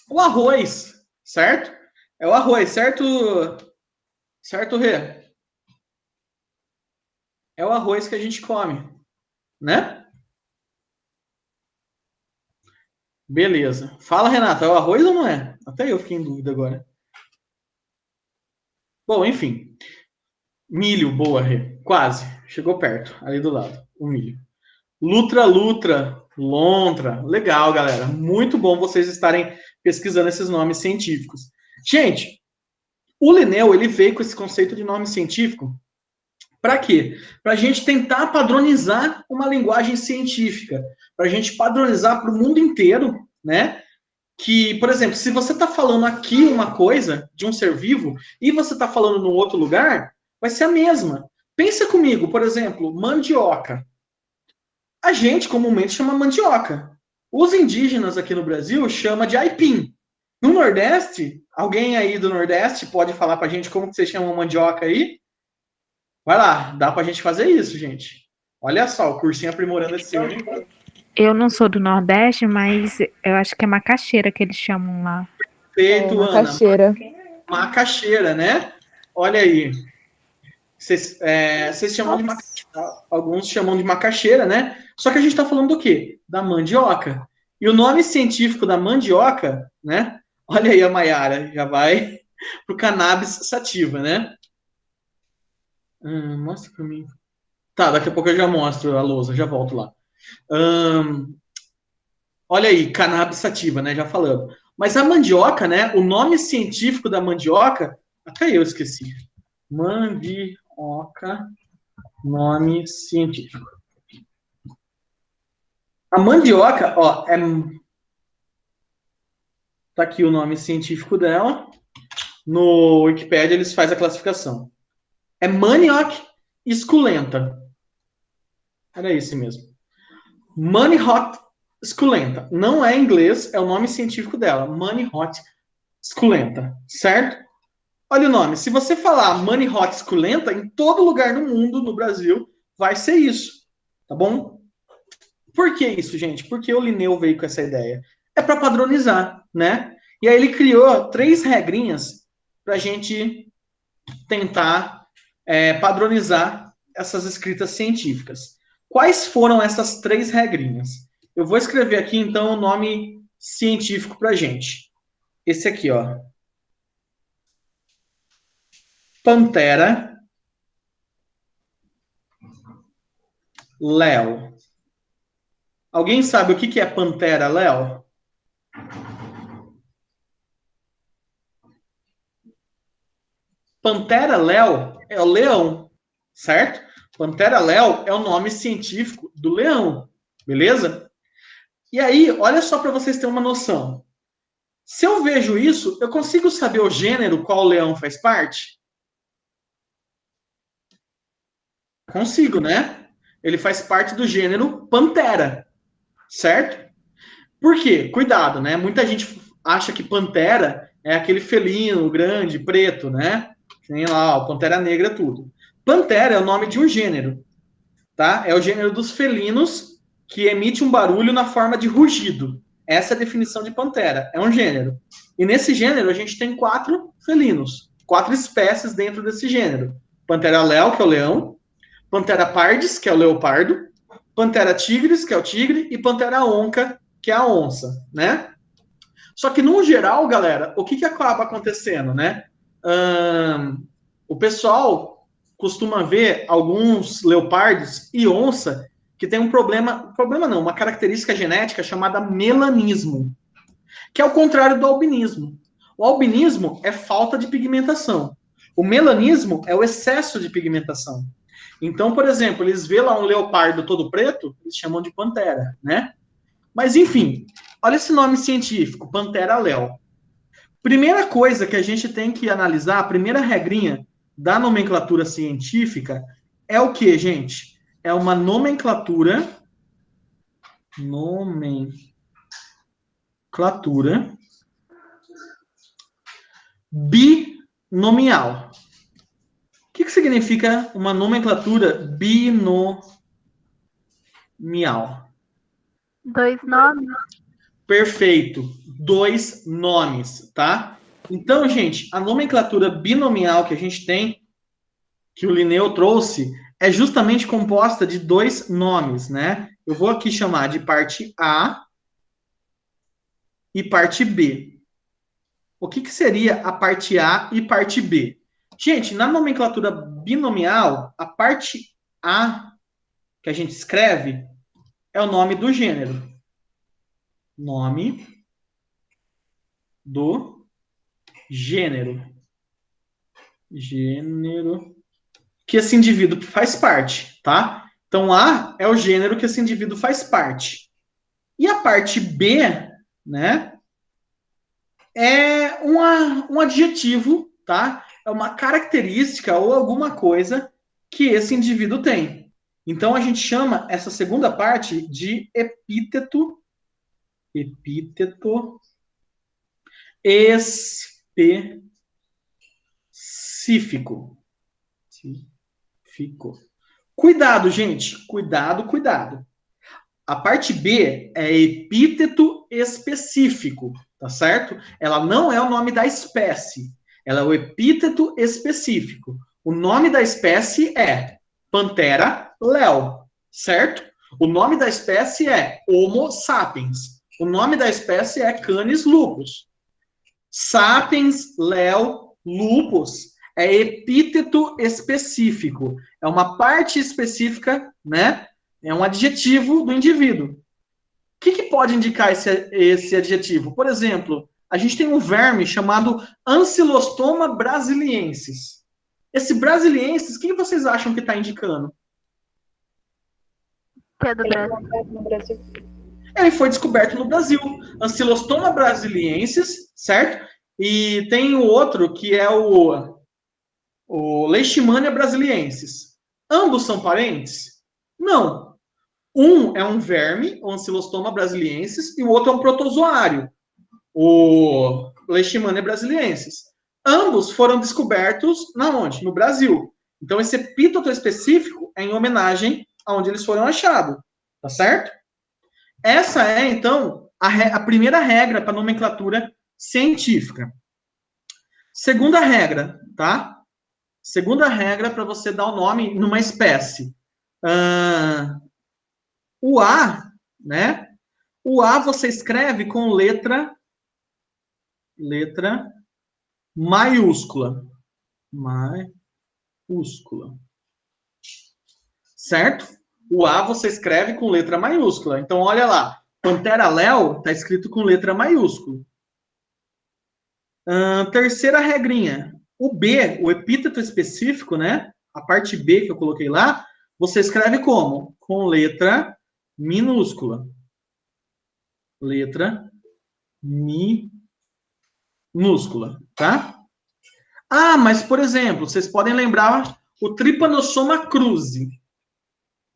O arroz, certo? É o arroz, certo? Certo, Rê? É o arroz que a gente come, né? Beleza. Fala, Renata, é o arroz ou não é? Até eu fiquei em dúvida agora. Bom, enfim. Milho, boa, Rê. Quase. Chegou perto, ali do lado. O milho. Lutra, lontra. Legal, galera. Muito bom vocês estarem pesquisando esses nomes científicos. Gente, o Linneu, ele veio com esse conceito de nome científico. Para quê? Para a gente tentar padronizar uma linguagem científica. Para a gente padronizar para o mundo inteiro, né? Que, por exemplo, se você está falando aqui uma coisa de um ser vivo e você está falando no outro lugar, vai ser a mesma. Pensa comigo, por exemplo, mandioca. A gente comumente chama mandioca. Os indígenas aqui no Brasil chamam de aipim. No Nordeste, alguém aí do Nordeste pode falar pra gente como que vocês chamam mandioca aí? Vai lá, dá pra gente fazer isso, gente. Olha só, o cursinho aprimorando esse ano. Eu não sou do Nordeste, mas eu acho que é macaxeira que eles chamam lá. Perfeito, Ana. Macaxeira. Macaxeira, né? Olha aí. Vocês chamam de macaxeira. Alguns chamam de macaxeira, né? Só que a gente está falando do quê? Da mandioca. E o nome científico da mandioca, né? Olha aí a Maiara, já vai pro cannabis sativa, né? Mostra para mim. Tá, daqui a pouco eu já mostro a lousa, já volto lá. Olha aí, cannabis sativa, né? Já falando. Mas a mandioca, né? O nome científico da mandioca, até eu esqueci. Mandioca, nome científico. A mandioca, ó, tá aqui o nome científico dela. No Wikipedia eles fazem a classificação. É Manioc esculenta. Era esse mesmo. Manioc esculenta. Não é inglês, é o nome científico dela. Manioc esculenta, certo? Olha o nome. Se você falar Manioc esculenta, em todo lugar no mundo, no Brasil, vai ser isso. Tá bom? Por que isso, gente? Porque o Linneu veio com essa ideia. É para padronizar, né? E aí ele criou 3 regrinhas para a gente tentar padronizar essas escritas científicas. Quais foram essas 3 regrinhas? Eu vou escrever aqui, então, o nome científico para a gente. esse aqui, ó. Pantera, Léo. Alguém sabe o que é Pantera, Léo? Pantera, Léo, é o leão, certo? Pantera, Léo é o nome científico do leão, beleza? E aí, olha só para vocês terem uma noção. Se eu vejo isso, eu consigo saber o gênero qual o leão faz parte? Consigo, né? Ele faz parte do gênero Pantera, certo? Por quê? Cuidado, né? Muita gente acha que Pantera é aquele felino grande, preto, né? Tem lá, o Pantera Negra, tudo. Pantera é o nome de um gênero, tá? É o gênero dos felinos que emite um barulho na forma de rugido. Essa é a definição de Pantera, é um gênero. E nesse gênero a gente tem 4 felinos, 4 espécies dentro desse gênero. Pantera léo, que é o leão, Pantera pardis, que é o leopardo, Pantera tigris, que é o tigre, e Pantera onca, que é a onça, né? Só que, no geral, galera, o que acaba acontecendo, né? O pessoal costuma ver alguns leopardos e onça que tem um problema não, uma característica genética chamada melanismo, que é o contrário do albinismo. O albinismo é falta de pigmentação. O melanismo é o excesso de pigmentação. Então, por exemplo, eles vê lá um leopardo todo preto, eles chamam de pantera, né? Mas, enfim, olha esse nome científico, Pantera léo. Primeira coisa que a gente tem que analisar, a primeira regrinha da nomenclatura científica é o que, gente? É uma nomenclatura binomial. O que significa uma nomenclatura binomial? 2 nomes. Perfeito. 2 nomes, tá? Então, gente, a nomenclatura binomial que a gente tem, que o Linneu trouxe, é justamente composta de 2 nomes, né? Eu vou aqui chamar de parte A e parte B. O que seria a parte A e parte B? Gente, na nomenclatura binomial, a parte A que a gente escreve é o nome do gênero. Nome do gênero. Gênero que esse indivíduo faz parte, tá? Então, A é o gênero que esse indivíduo faz parte. E a parte B, né, é um adjetivo, tá? É uma característica ou alguma coisa que esse indivíduo tem. Então, a gente chama essa segunda parte de epíteto específico. Cuidado, gente. Cuidado. A parte B é epíteto específico, tá certo? Ela não é o nome da espécie. Ela é o epíteto específico. O nome da espécie é Pantera léo, certo? O nome da espécie é Homo sapiens. O nome da espécie é Canis lupus. Sapiens, léo, lupus é epíteto específico. É uma parte específica, né? É um adjetivo do indivíduo. O que pode indicar esse adjetivo? Por exemplo, a gente tem um verme chamado Ancylostoma brasiliensis. Esse brasiliensis, o que vocês acham que está indicando? Que é do Brasil. No Brasil. Ele foi descoberto no Brasil. Ancylostoma brasiliensis, certo? E tem o outro que é o Leishmania brasiliensis. Ambos são parentes? Não. Um é um verme, o Ancylostoma brasiliensis, e o outro é um protozoário, o Leishmania brasiliensis. Ambos foram descobertos na onde? No Brasil. Então, esse epíteto específico é em homenagem aonde eles foram achados. Tá certo? Essa é, então, a primeira regra para nomenclatura científica. Segunda regra, tá? Segunda regra para você dar o nome numa espécie. O A, né? O A você escreve com letra Letra maiúscula. Maiúscula. Certo? O A você escreve com letra maiúscula. Então, olha lá. Pantera Léo está escrito com letra maiúscula. Terceira regrinha. O B, o epíteto específico, né? A parte B que eu coloquei lá, você escreve como? Com letra minúscula. Letra minúscula, tá? Ah, mas, por exemplo, vocês podem lembrar o Trypanosoma cruzi,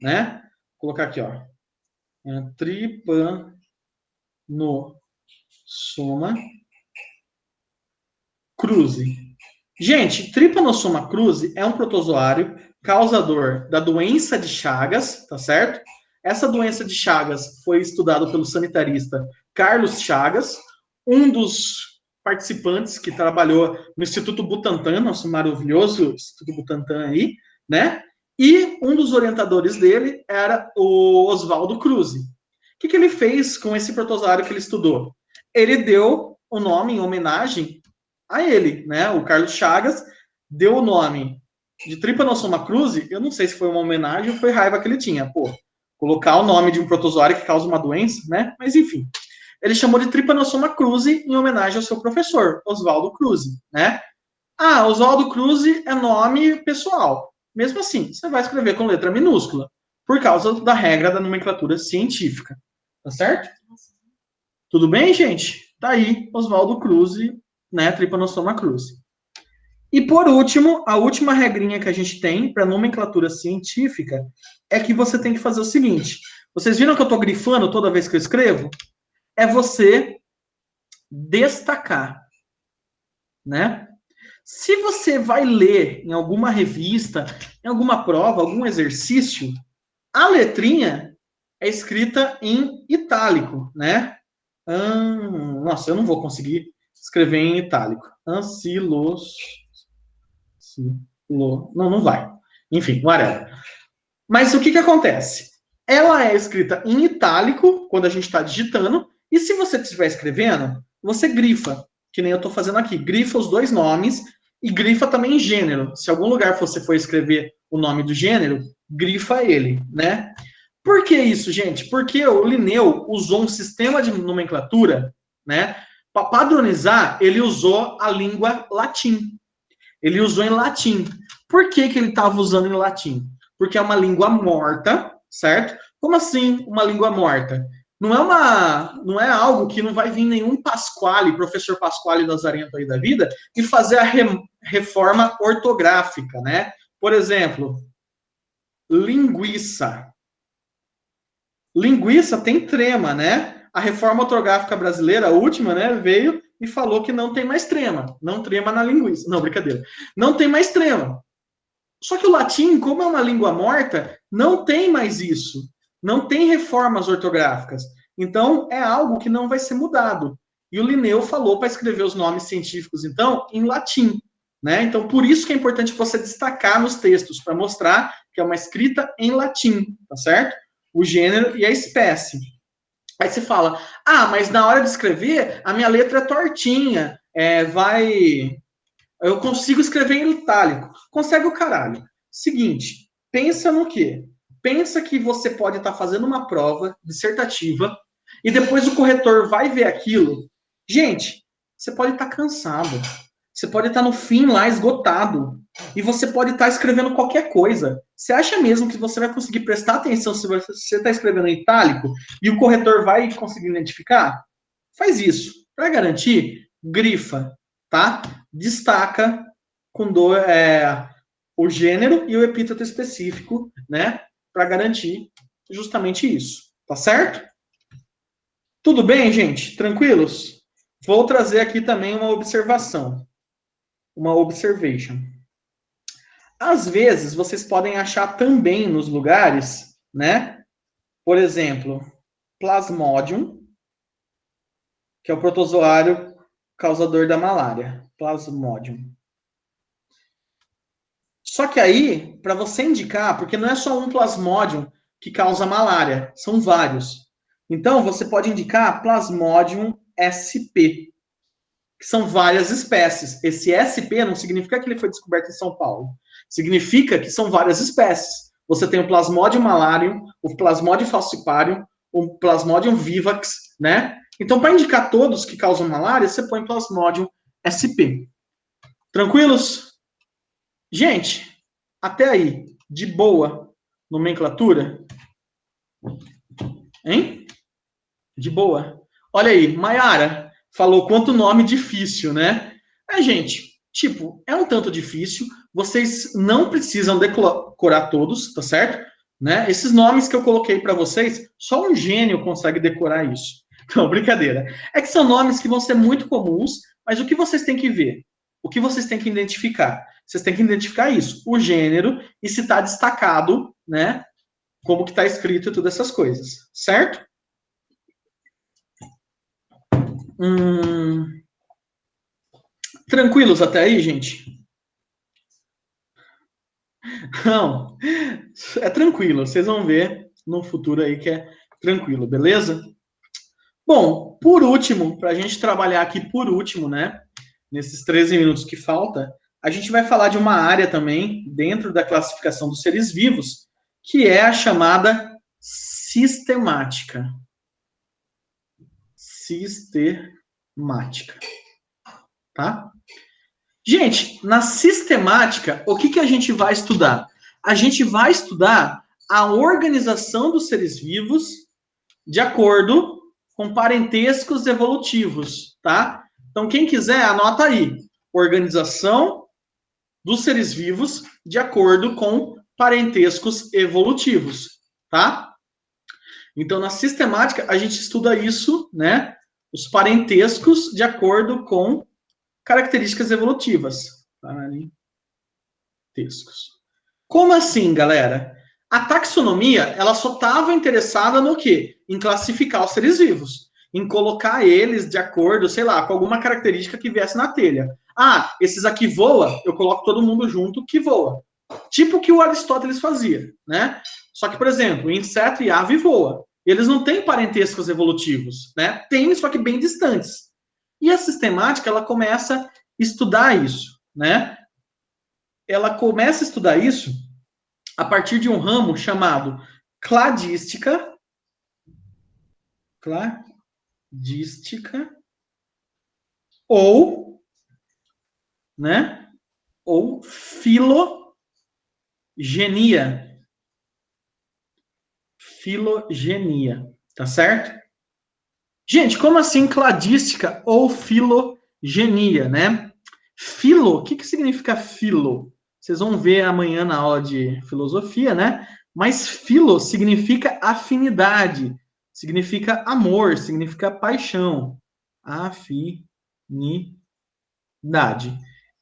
né? Vou colocar aqui, ó. Trypanosoma cruzi. Gente, Trypanosoma cruzi é um protozoário causador da doença de Chagas, tá certo? Essa doença de Chagas foi estudada pelo sanitarista Carlos Chagas, um dos participantes que trabalhou no Instituto Butantan, nosso maravilhoso Instituto Butantan aí, né? E um dos orientadores dele era o Oswaldo Cruz. O que ele fez com esse protozoário que ele estudou? Ele deu o nome em homenagem a ele, né? O Carlos Chagas deu o nome de Trypanosoma cruzi. Eu não sei se foi uma homenagem ou foi raiva que ele tinha. Pô, colocar o nome de um protozoário que causa uma doença, né? Mas enfim, ele chamou de Trypanosoma cruzi em homenagem ao seu professor, Oswaldo Cruz, né? Ah, Oswaldo Cruz é nome pessoal. Mesmo assim, você vai escrever com letra minúscula, por causa da regra da nomenclatura científica. Tá certo? Tudo bem, gente? Tá aí, Oswaldo Cruz, né? Trypanosoma cruzi. E por último, a última regrinha que a gente tem para nomenclatura científica é que você tem que fazer o seguinte. Vocês viram que eu estou grifando toda vez que eu escrevo? É você destacar, né? Se você vai ler em alguma revista, em alguma prova, algum exercício, a letrinha é escrita em itálico, né? Nossa, eu não vou conseguir escrever em itálico. Não vai. Enfim, whatever. Mas o que acontece? Ela é escrita em itálico, quando a gente está digitando, e se você estiver escrevendo, você grifa, que nem eu estou fazendo aqui. Grifa os dois nomes e grifa também gênero. Se algum lugar você for escrever o nome do gênero, grifa ele, né? Por que isso, gente? Porque o Linneu usou um sistema de nomenclatura, né? Para padronizar, ele usou a língua latim. Ele usou em latim. Por que ele estava usando em latim? Porque é uma língua morta, certo? Como assim uma língua morta? Não é algo que não vai vir nenhum Pasquale, professor Pasquale Lazarento aí da vida, e fazer a reforma ortográfica, né? Por exemplo, linguiça. Linguiça tem trema, né? A reforma ortográfica brasileira, a última, né, veio e falou que não tem mais trema. Não trema na linguiça. Não, brincadeira. Não tem mais trema. Só que o latim, como é uma língua morta, não tem mais isso. Não tem reformas ortográficas. Então, é algo que não vai ser mudado. E o Linneu falou para escrever os nomes científicos, então, em latim, né? Então, por isso que é importante você destacar nos textos, para mostrar que é uma escrita em latim, tá certo? O gênero e a espécie. Aí você fala, mas na hora de escrever, a minha letra é tortinha, eu consigo escrever em itálico. Consegue o caralho. Seguinte, pensa no quê? Pensa que você pode estar fazendo uma prova dissertativa e depois o corretor vai ver aquilo. Gente, você pode estar cansado. Você pode estar no fim lá esgotado. E você pode estar escrevendo qualquer coisa. Você acha mesmo que você vai conseguir prestar atenção se você está escrevendo em itálico e o corretor vai conseguir identificar? Faz isso. Para garantir, grifa, tá? Destaca com o gênero e o epíteto específico, né? Para garantir justamente isso. Tá certo? Tudo bem, gente? Tranquilos? Vou trazer aqui também uma observação. Uma observation. Às vezes, vocês podem achar também nos lugares, né? Por exemplo, Plasmodium, que é o protozoário causador da malária. Plasmodium. Só que aí, para você indicar, porque não é só um Plasmodium que causa malária, são vários. Então, você pode indicar Plasmodium sp. que são várias espécies. Esse SP não significa que ele foi descoberto em São Paulo. Significa que são várias espécies. Você tem o Plasmodium malarium, o Plasmodium falciparum, o Plasmodium vivax, né? Então, para indicar todos que causam malária, você põe Plasmodium SP. Tranquilos? Gente, até aí, de boa, nomenclatura? Hein? De boa. Olha aí, Maiara falou quanto nome difícil, né? Gente, tipo, é um tanto difícil. Vocês não precisam decorar todos, tá certo? Né? Esses nomes que eu coloquei para vocês, só um gênio consegue decorar isso. Não, brincadeira. É que são nomes que vão ser muito comuns, mas o que vocês têm que ver? O que vocês têm que identificar? Vocês têm que identificar isso, o gênero, e se está destacado, né? Como que está escrito e todas essas coisas, certo? Tranquilos até aí, gente? Não, é tranquilo. Vocês vão ver no futuro aí que é tranquilo, beleza? Bom, por último, para a gente trabalhar aqui por último, né? Nesses 13 minutos que falta, a gente vai falar de uma área também dentro da classificação dos seres vivos, que é a chamada sistemática. Sistemática. Tá? Gente, na sistemática, o que a gente vai estudar? A gente vai estudar a organização dos seres vivos de acordo com parentescos evolutivos, tá? Então, quem quiser, anota aí. Organização dos seres vivos de acordo com parentescos evolutivos, tá? Então, na sistemática, a gente estuda isso, né? Os parentescos de acordo com características evolutivas. Parentescos. Como assim, galera? A taxonomia, ela só estava interessada no quê? Em classificar os seres vivos. Em colocar eles de acordo, sei lá, com alguma característica que viesse na telha. Ah, esses aqui voam, eu coloco todo mundo junto que voa. Tipo o que o Aristóteles fazia, né? Só que, por exemplo, inseto e ave voa. Eles não têm parentescos evolutivos, né? Tem, só que bem distantes. E a sistemática, ela começa a estudar isso, né? Ela começa a estudar isso a partir de um ramo chamado cladística. Cladística. Ou, né? Ou filogenia. Filogenia, tá certo? Gente, como assim cladística ou filogenia, né? Filo, o que significa filo? Vocês vão ver amanhã na aula de filosofia, né? Mas filo significa afinidade, significa amor, significa paixão. Afinidade.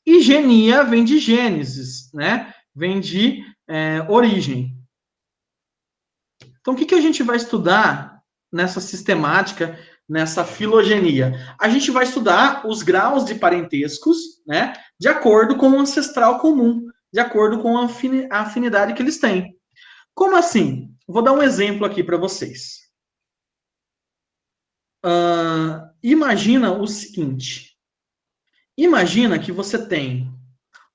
E genia vem de Gênesis, né? Vem de origem. Então, o que a gente vai estudar nessa sistemática, nessa filogenia? A gente vai estudar os graus de parentescos, né, de acordo com o ancestral comum, de acordo com a afinidade que eles têm. Como assim? Vou dar um exemplo aqui para vocês. Imagina o seguinte. Imagina que você tem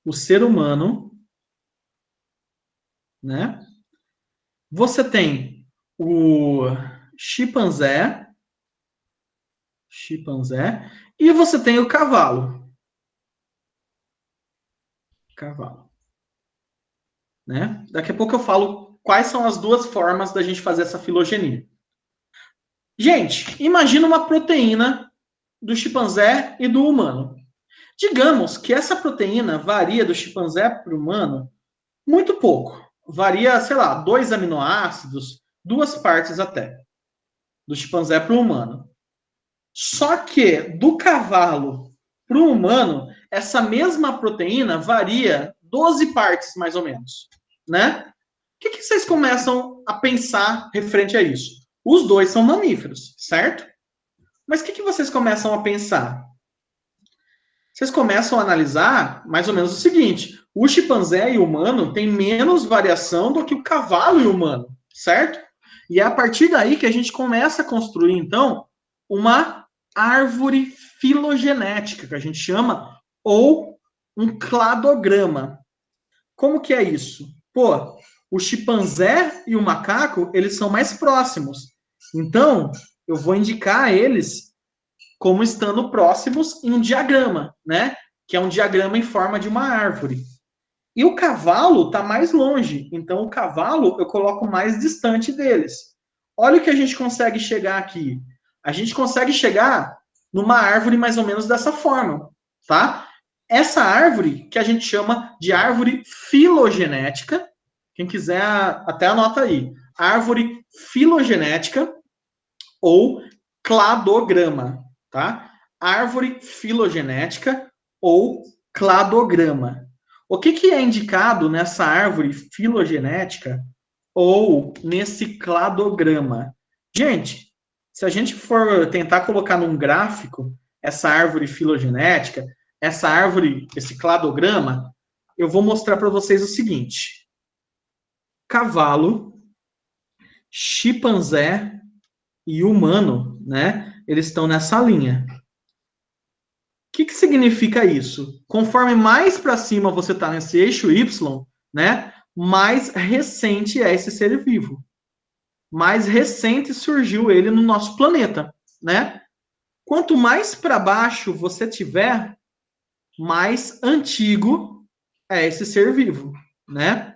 o ser humano, né? Você tem o chimpanzé, e você tem o cavalo. Né? Daqui a pouco eu falo quais são as duas formas da gente fazer essa filogenia. Gente, imagina uma proteína do chimpanzé e do humano. Digamos que essa proteína varia do chimpanzé para o humano muito pouco. Varia, sei lá, 2 aminoácidos, 2 partes até, do chimpanzé para o humano. Só que do cavalo para o humano, essa mesma proteína varia 12 partes, mais ou menos, né? O que vocês começam a pensar referente a isso? Os dois são mamíferos, certo? Mas o que vocês começam a pensar? Vocês começam a analisar mais ou menos o seguinte: o chimpanzé e o humano têm menos variação do que o cavalo e o humano, certo? E é a partir daí que a gente começa a construir, então, uma árvore filogenética, que a gente chama, ou um cladograma. Como que é isso? Pô, o chimpanzé e o macaco, eles são mais próximos. Então, eu vou indicar eles como estando próximos em um diagrama, né? Que é um diagrama em forma de uma árvore. E o cavalo está mais longe. Então, o cavalo eu coloco mais distante deles. Olha o que a gente consegue chegar aqui. A gente consegue chegar numa árvore mais ou menos dessa forma, tá? Essa árvore, que a gente chama de árvore filogenética, quem quiser até anota aí, árvore filogenética ou cladograma, tá? Árvore filogenética ou cladograma. O que é indicado nessa árvore filogenética ou nesse cladograma? Gente, se a gente for tentar colocar num gráfico essa árvore filogenética, essa árvore, esse cladograma, eu vou mostrar para vocês o seguinte. Cavalo, chimpanzé e humano, né? Eles estão nessa linha. O que significa isso? Conforme mais para cima você está nesse eixo Y, né? Mais recente é esse ser vivo. Mais recente surgiu ele no nosso planeta, né? Quanto mais para baixo você tiver, mais antigo é esse ser vivo, né?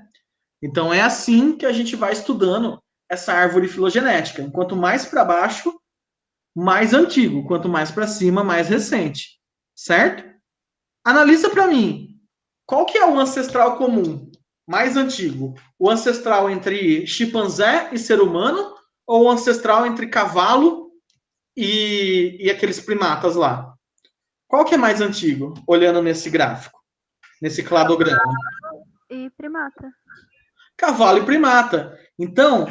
Então é assim que a gente vai estudando essa árvore filogenética. Quanto mais para baixo, mais antigo. Quanto mais para cima, mais recente. Certo? Analisa para mim. Qual que é o ancestral comum mais antigo? O ancestral entre chimpanzé e ser humano ou o ancestral entre cavalo e aqueles primatas lá? Qual que é mais antigo, olhando nesse gráfico, nesse cladograma? E primata. Cavalo e primata. Então,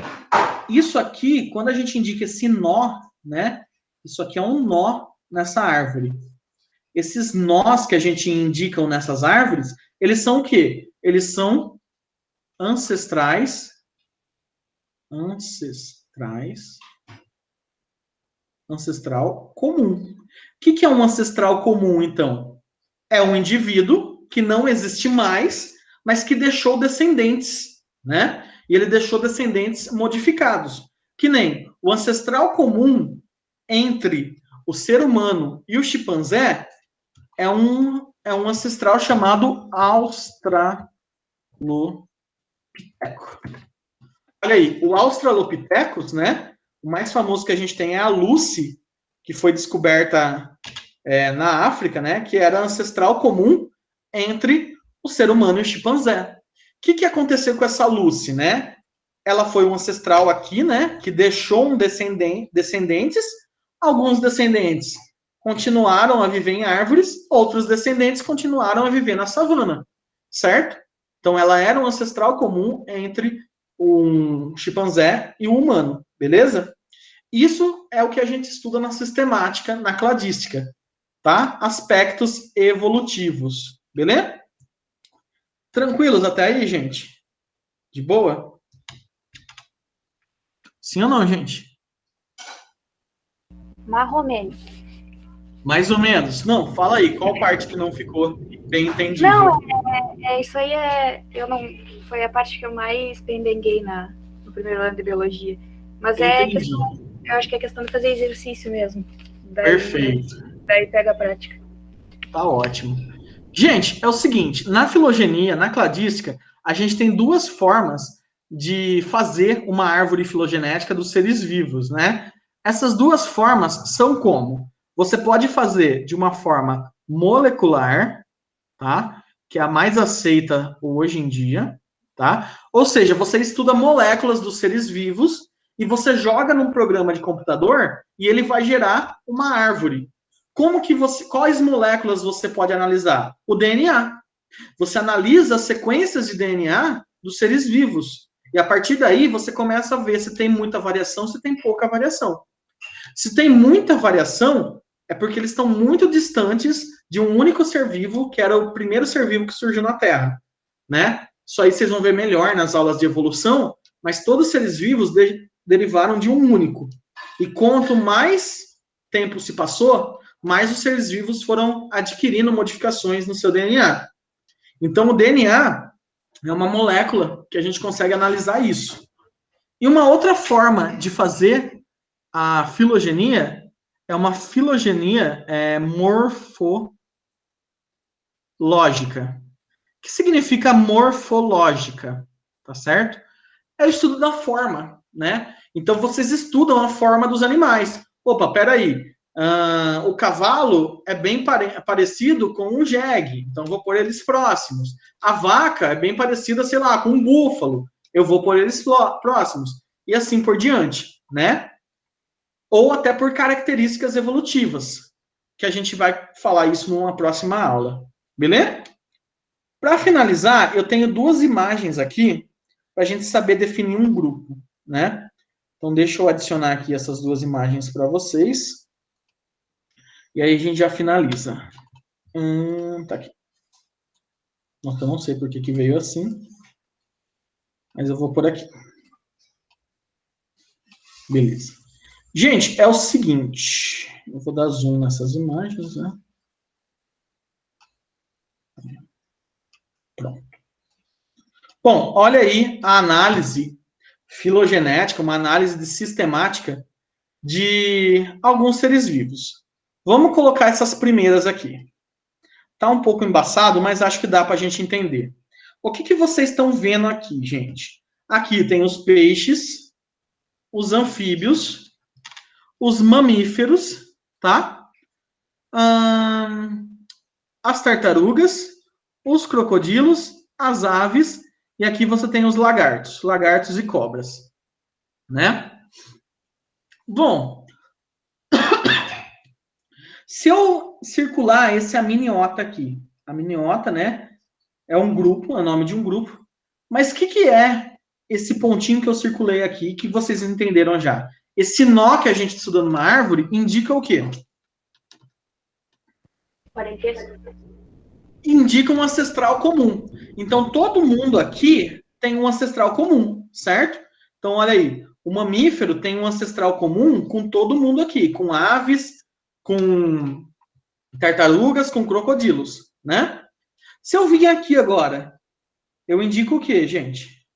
isso aqui, quando a gente indica esse nó, né? Isso aqui é um nó nessa árvore. Esses nós que a gente indicam nessas árvores, eles são o quê? Eles são ancestral comum. O que é um ancestral comum, então? É um indivíduo que não existe mais, mas que deixou descendentes, né? E ele deixou descendentes modificados. Que nem o ancestral comum entre o ser humano e o chimpanzé é um ancestral chamado Australopiteco. Olha aí, o Australopithecus, né? O mais famoso que a gente tem é a Lucy, que foi descoberta na África, né? Que era ancestral comum entre o ser humano e o chimpanzé. O que aconteceu com essa Lucy, né? Ela foi um ancestral aqui, né? Que deixou descendentes. Alguns descendentes continuaram a viver em árvores, outros descendentes continuaram a viver na savana, certo? Então, ela era um ancestral comum entre um chimpanzé e um humano, beleza? Isso é o que a gente estuda na sistemática, na cladística, tá? Aspectos evolutivos, beleza? Tranquilos até aí, gente? De boa? Sim ou não, gente? Marromeno. Mais ou menos. Não, fala aí, qual parte que não ficou bem entendida? Não, isso aí foi a parte que eu mais pendenguei no primeiro ano de biologia. Mas eu acho que é questão de fazer exercício mesmo. Perfeito. Daí pega a prática. Tá ótimo. Gente, é o seguinte, na filogenia, na cladística, a gente tem duas formas de fazer uma árvore filogenética dos seres vivos, né? Essas duas formas são como? Você pode fazer de uma forma molecular, tá? Que é a mais aceita hoje em dia, tá? Ou seja, você estuda moléculas dos seres vivos e você joga num programa de computador e ele vai gerar uma árvore. Quais moléculas você pode analisar? O DNA. Você analisa as sequências de DNA dos seres vivos. E a partir daí você começa a ver se tem muita variação, se tem pouca variação. Se tem muita variação, é porque eles estão muito distantes de um único ser vivo, que era o primeiro ser vivo que surgiu na Terra, né? Isso aí vocês vão ver melhor nas aulas de evolução, mas todos os seres vivos derivaram de um único. E quanto mais tempo se passou, mais os seres vivos foram adquirindo modificações no seu DNA. Então, o DNA é uma molécula que a gente consegue analisar isso. E uma outra forma de fazer a filogenia é uma filogenia morfológica. O que significa morfológica? Tá certo? É o estudo da forma, né? Então, vocês estudam a forma dos animais. Opa, peraí. O cavalo é bem parecido com um jegue, então vou pôr eles próximos. A vaca é bem parecida, sei lá, com um búfalo, eu vou pôr eles próximos. E assim por diante, né? Ou até por características evolutivas, que a gente vai falar isso numa próxima aula. Beleza? Para finalizar, eu tenho duas imagens aqui para a gente saber definir um grupo, né? Então, deixa eu adicionar aqui essas duas imagens para vocês. E aí a gente já finaliza. Tá aqui. Nossa, eu não sei por que veio assim. Mas eu vou por aqui. Beleza. Gente, é o seguinte. Eu vou dar zoom nessas imagens, né? Pronto. Bom, olha aí a análise filogenética, uma análise sistemática de alguns seres vivos. Vamos colocar essas primeiras aqui. Tá um pouco embaçado, mas acho que dá para a gente entender. O que vocês estão vendo aqui, gente? Aqui tem os peixes, os anfíbios, os mamíferos, tá? As tartarugas, os crocodilos, as aves, e aqui você tem os lagartos e cobras, né? Bom, se eu circular esse amniota aqui, amniota, né, é um grupo, é o nome de um grupo, mas o que é esse pontinho que eu circulei aqui, que vocês entenderam já? Esse nó que a gente estuda numa árvore indica o quê? Parentesco. Indica um ancestral comum. Então, todo mundo aqui tem um ancestral comum, certo? Então, olha aí, o mamífero tem um ancestral comum com todo mundo aqui, com aves, com tartarugas, com crocodilos, né? Se eu vir aqui agora, eu indico o quê, gente?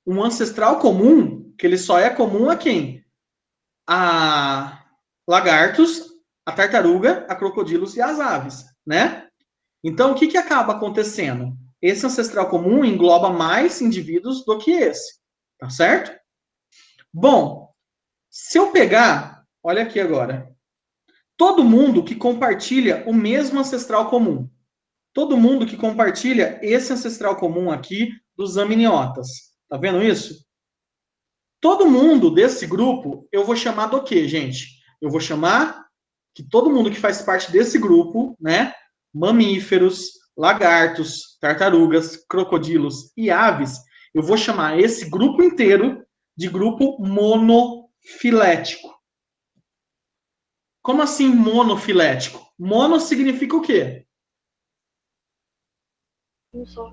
Um ancestral comum, que ele só é comum a quem? A lagartos, a tartaruga, a crocodilos e as aves, né? Então, o que acaba acontecendo? Esse ancestral comum engloba mais indivíduos do que esse, tá certo? Bom, se eu pegar, olha aqui agora, todo mundo que compartilha o mesmo ancestral comum, todo mundo que compartilha esse ancestral comum aqui dos amniotas, tá vendo isso? Todo mundo desse grupo, eu vou chamar do quê, gente? Eu vou chamar que todo mundo que faz parte desse grupo, né, mamíferos, lagartos, tartarugas, crocodilos e aves, eu vou chamar esse grupo inteiro de grupo monofilético. Como assim monofilético? Mono significa o quê? Um só.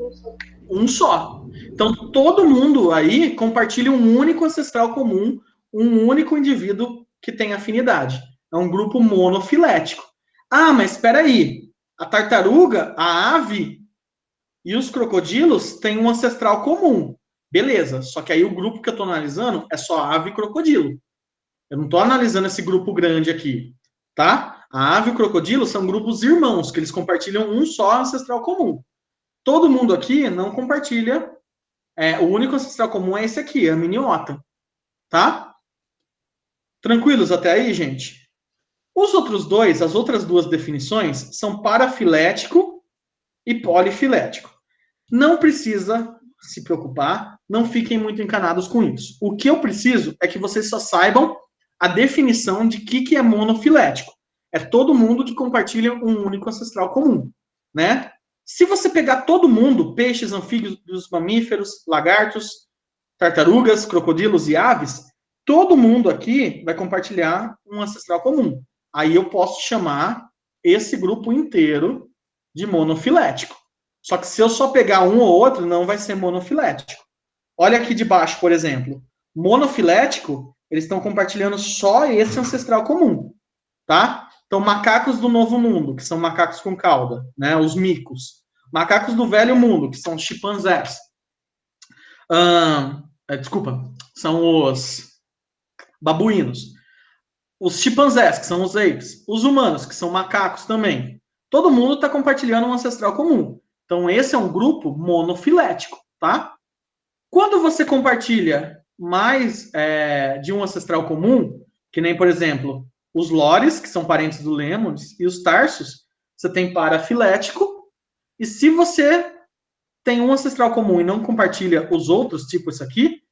Um só. Então, todo mundo aí compartilha um único ancestral comum, um único indivíduo que tem afinidade. É um grupo monofilético. Ah, mas espera aí. A tartaruga, a ave e os crocodilos têm um ancestral comum. Beleza, só que aí o grupo que eu estou analisando é só ave e crocodilo. Eu não estou analisando esse grupo grande aqui, tá? A ave e o crocodilo são grupos irmãos, que eles compartilham um só ancestral comum. Todo mundo aqui não compartilha. O único ancestral comum é esse aqui, a amniota. Tá? Tranquilos até aí, gente? Os outros dois, as outras duas definições, são parafilético e polifilético. Não precisa se preocupar, não fiquem muito encanados com isso. O que eu preciso é que vocês só saibam a definição de que é monofilético. É todo mundo que compartilha um único ancestral comum, né? Se você pegar todo mundo, peixes, anfíbios, mamíferos, lagartos, tartarugas, crocodilos e aves, todo mundo aqui vai compartilhar um ancestral comum. Aí eu posso chamar esse grupo inteiro de monofilético. Só que se eu só pegar um ou outro, não vai ser monofilético. Olha aqui de baixo, por exemplo. monofilético, eles estão compartilhando só esse ancestral comum, tá? Então, macacos do Novo Mundo, que são macacos com cauda, né? Os micos. Macacos do Velho Mundo, que são os chimpanzés. São os babuínos. Os chimpanzés, que são os apes. Os humanos, que são macacos também. Todo mundo está compartilhando um ancestral comum. Então, esse é um grupo monofilético, tá? Quando você compartilha mais de um ancestral comum, que nem, por exemplo, os lores, que são parentes do lêmures, e os tarsos, você tem parafilético. E se você tem um ancestral comum e não compartilha os outros, tipo esse aqui,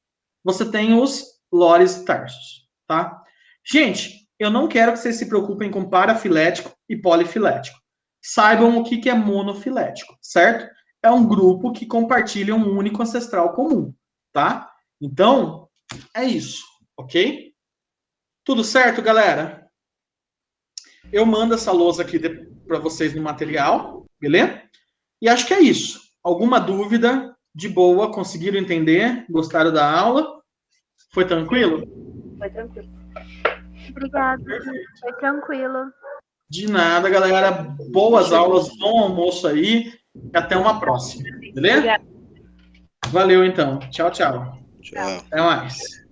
você tem os lores e tarsos, tá? Gente, eu não quero que vocês se preocupem com parafilético e polifilético. Saibam o que é monofilético, certo? É um grupo que compartilha um único ancestral comum, tá? Então, é isso, ok? Tudo certo, galera? Eu mando essa lousa aqui para vocês no material, beleza? E acho que é isso. Alguma dúvida? De boa, conseguiram entender? Gostaram da aula? Foi tranquilo? Foi tranquilo. Obrigada. Foi tranquilo. De nada, galera. Boas aulas, bom almoço aí. E até uma próxima. Beleza? Obrigada. Valeu, então. Tchau, tchau. Tchau. Até mais.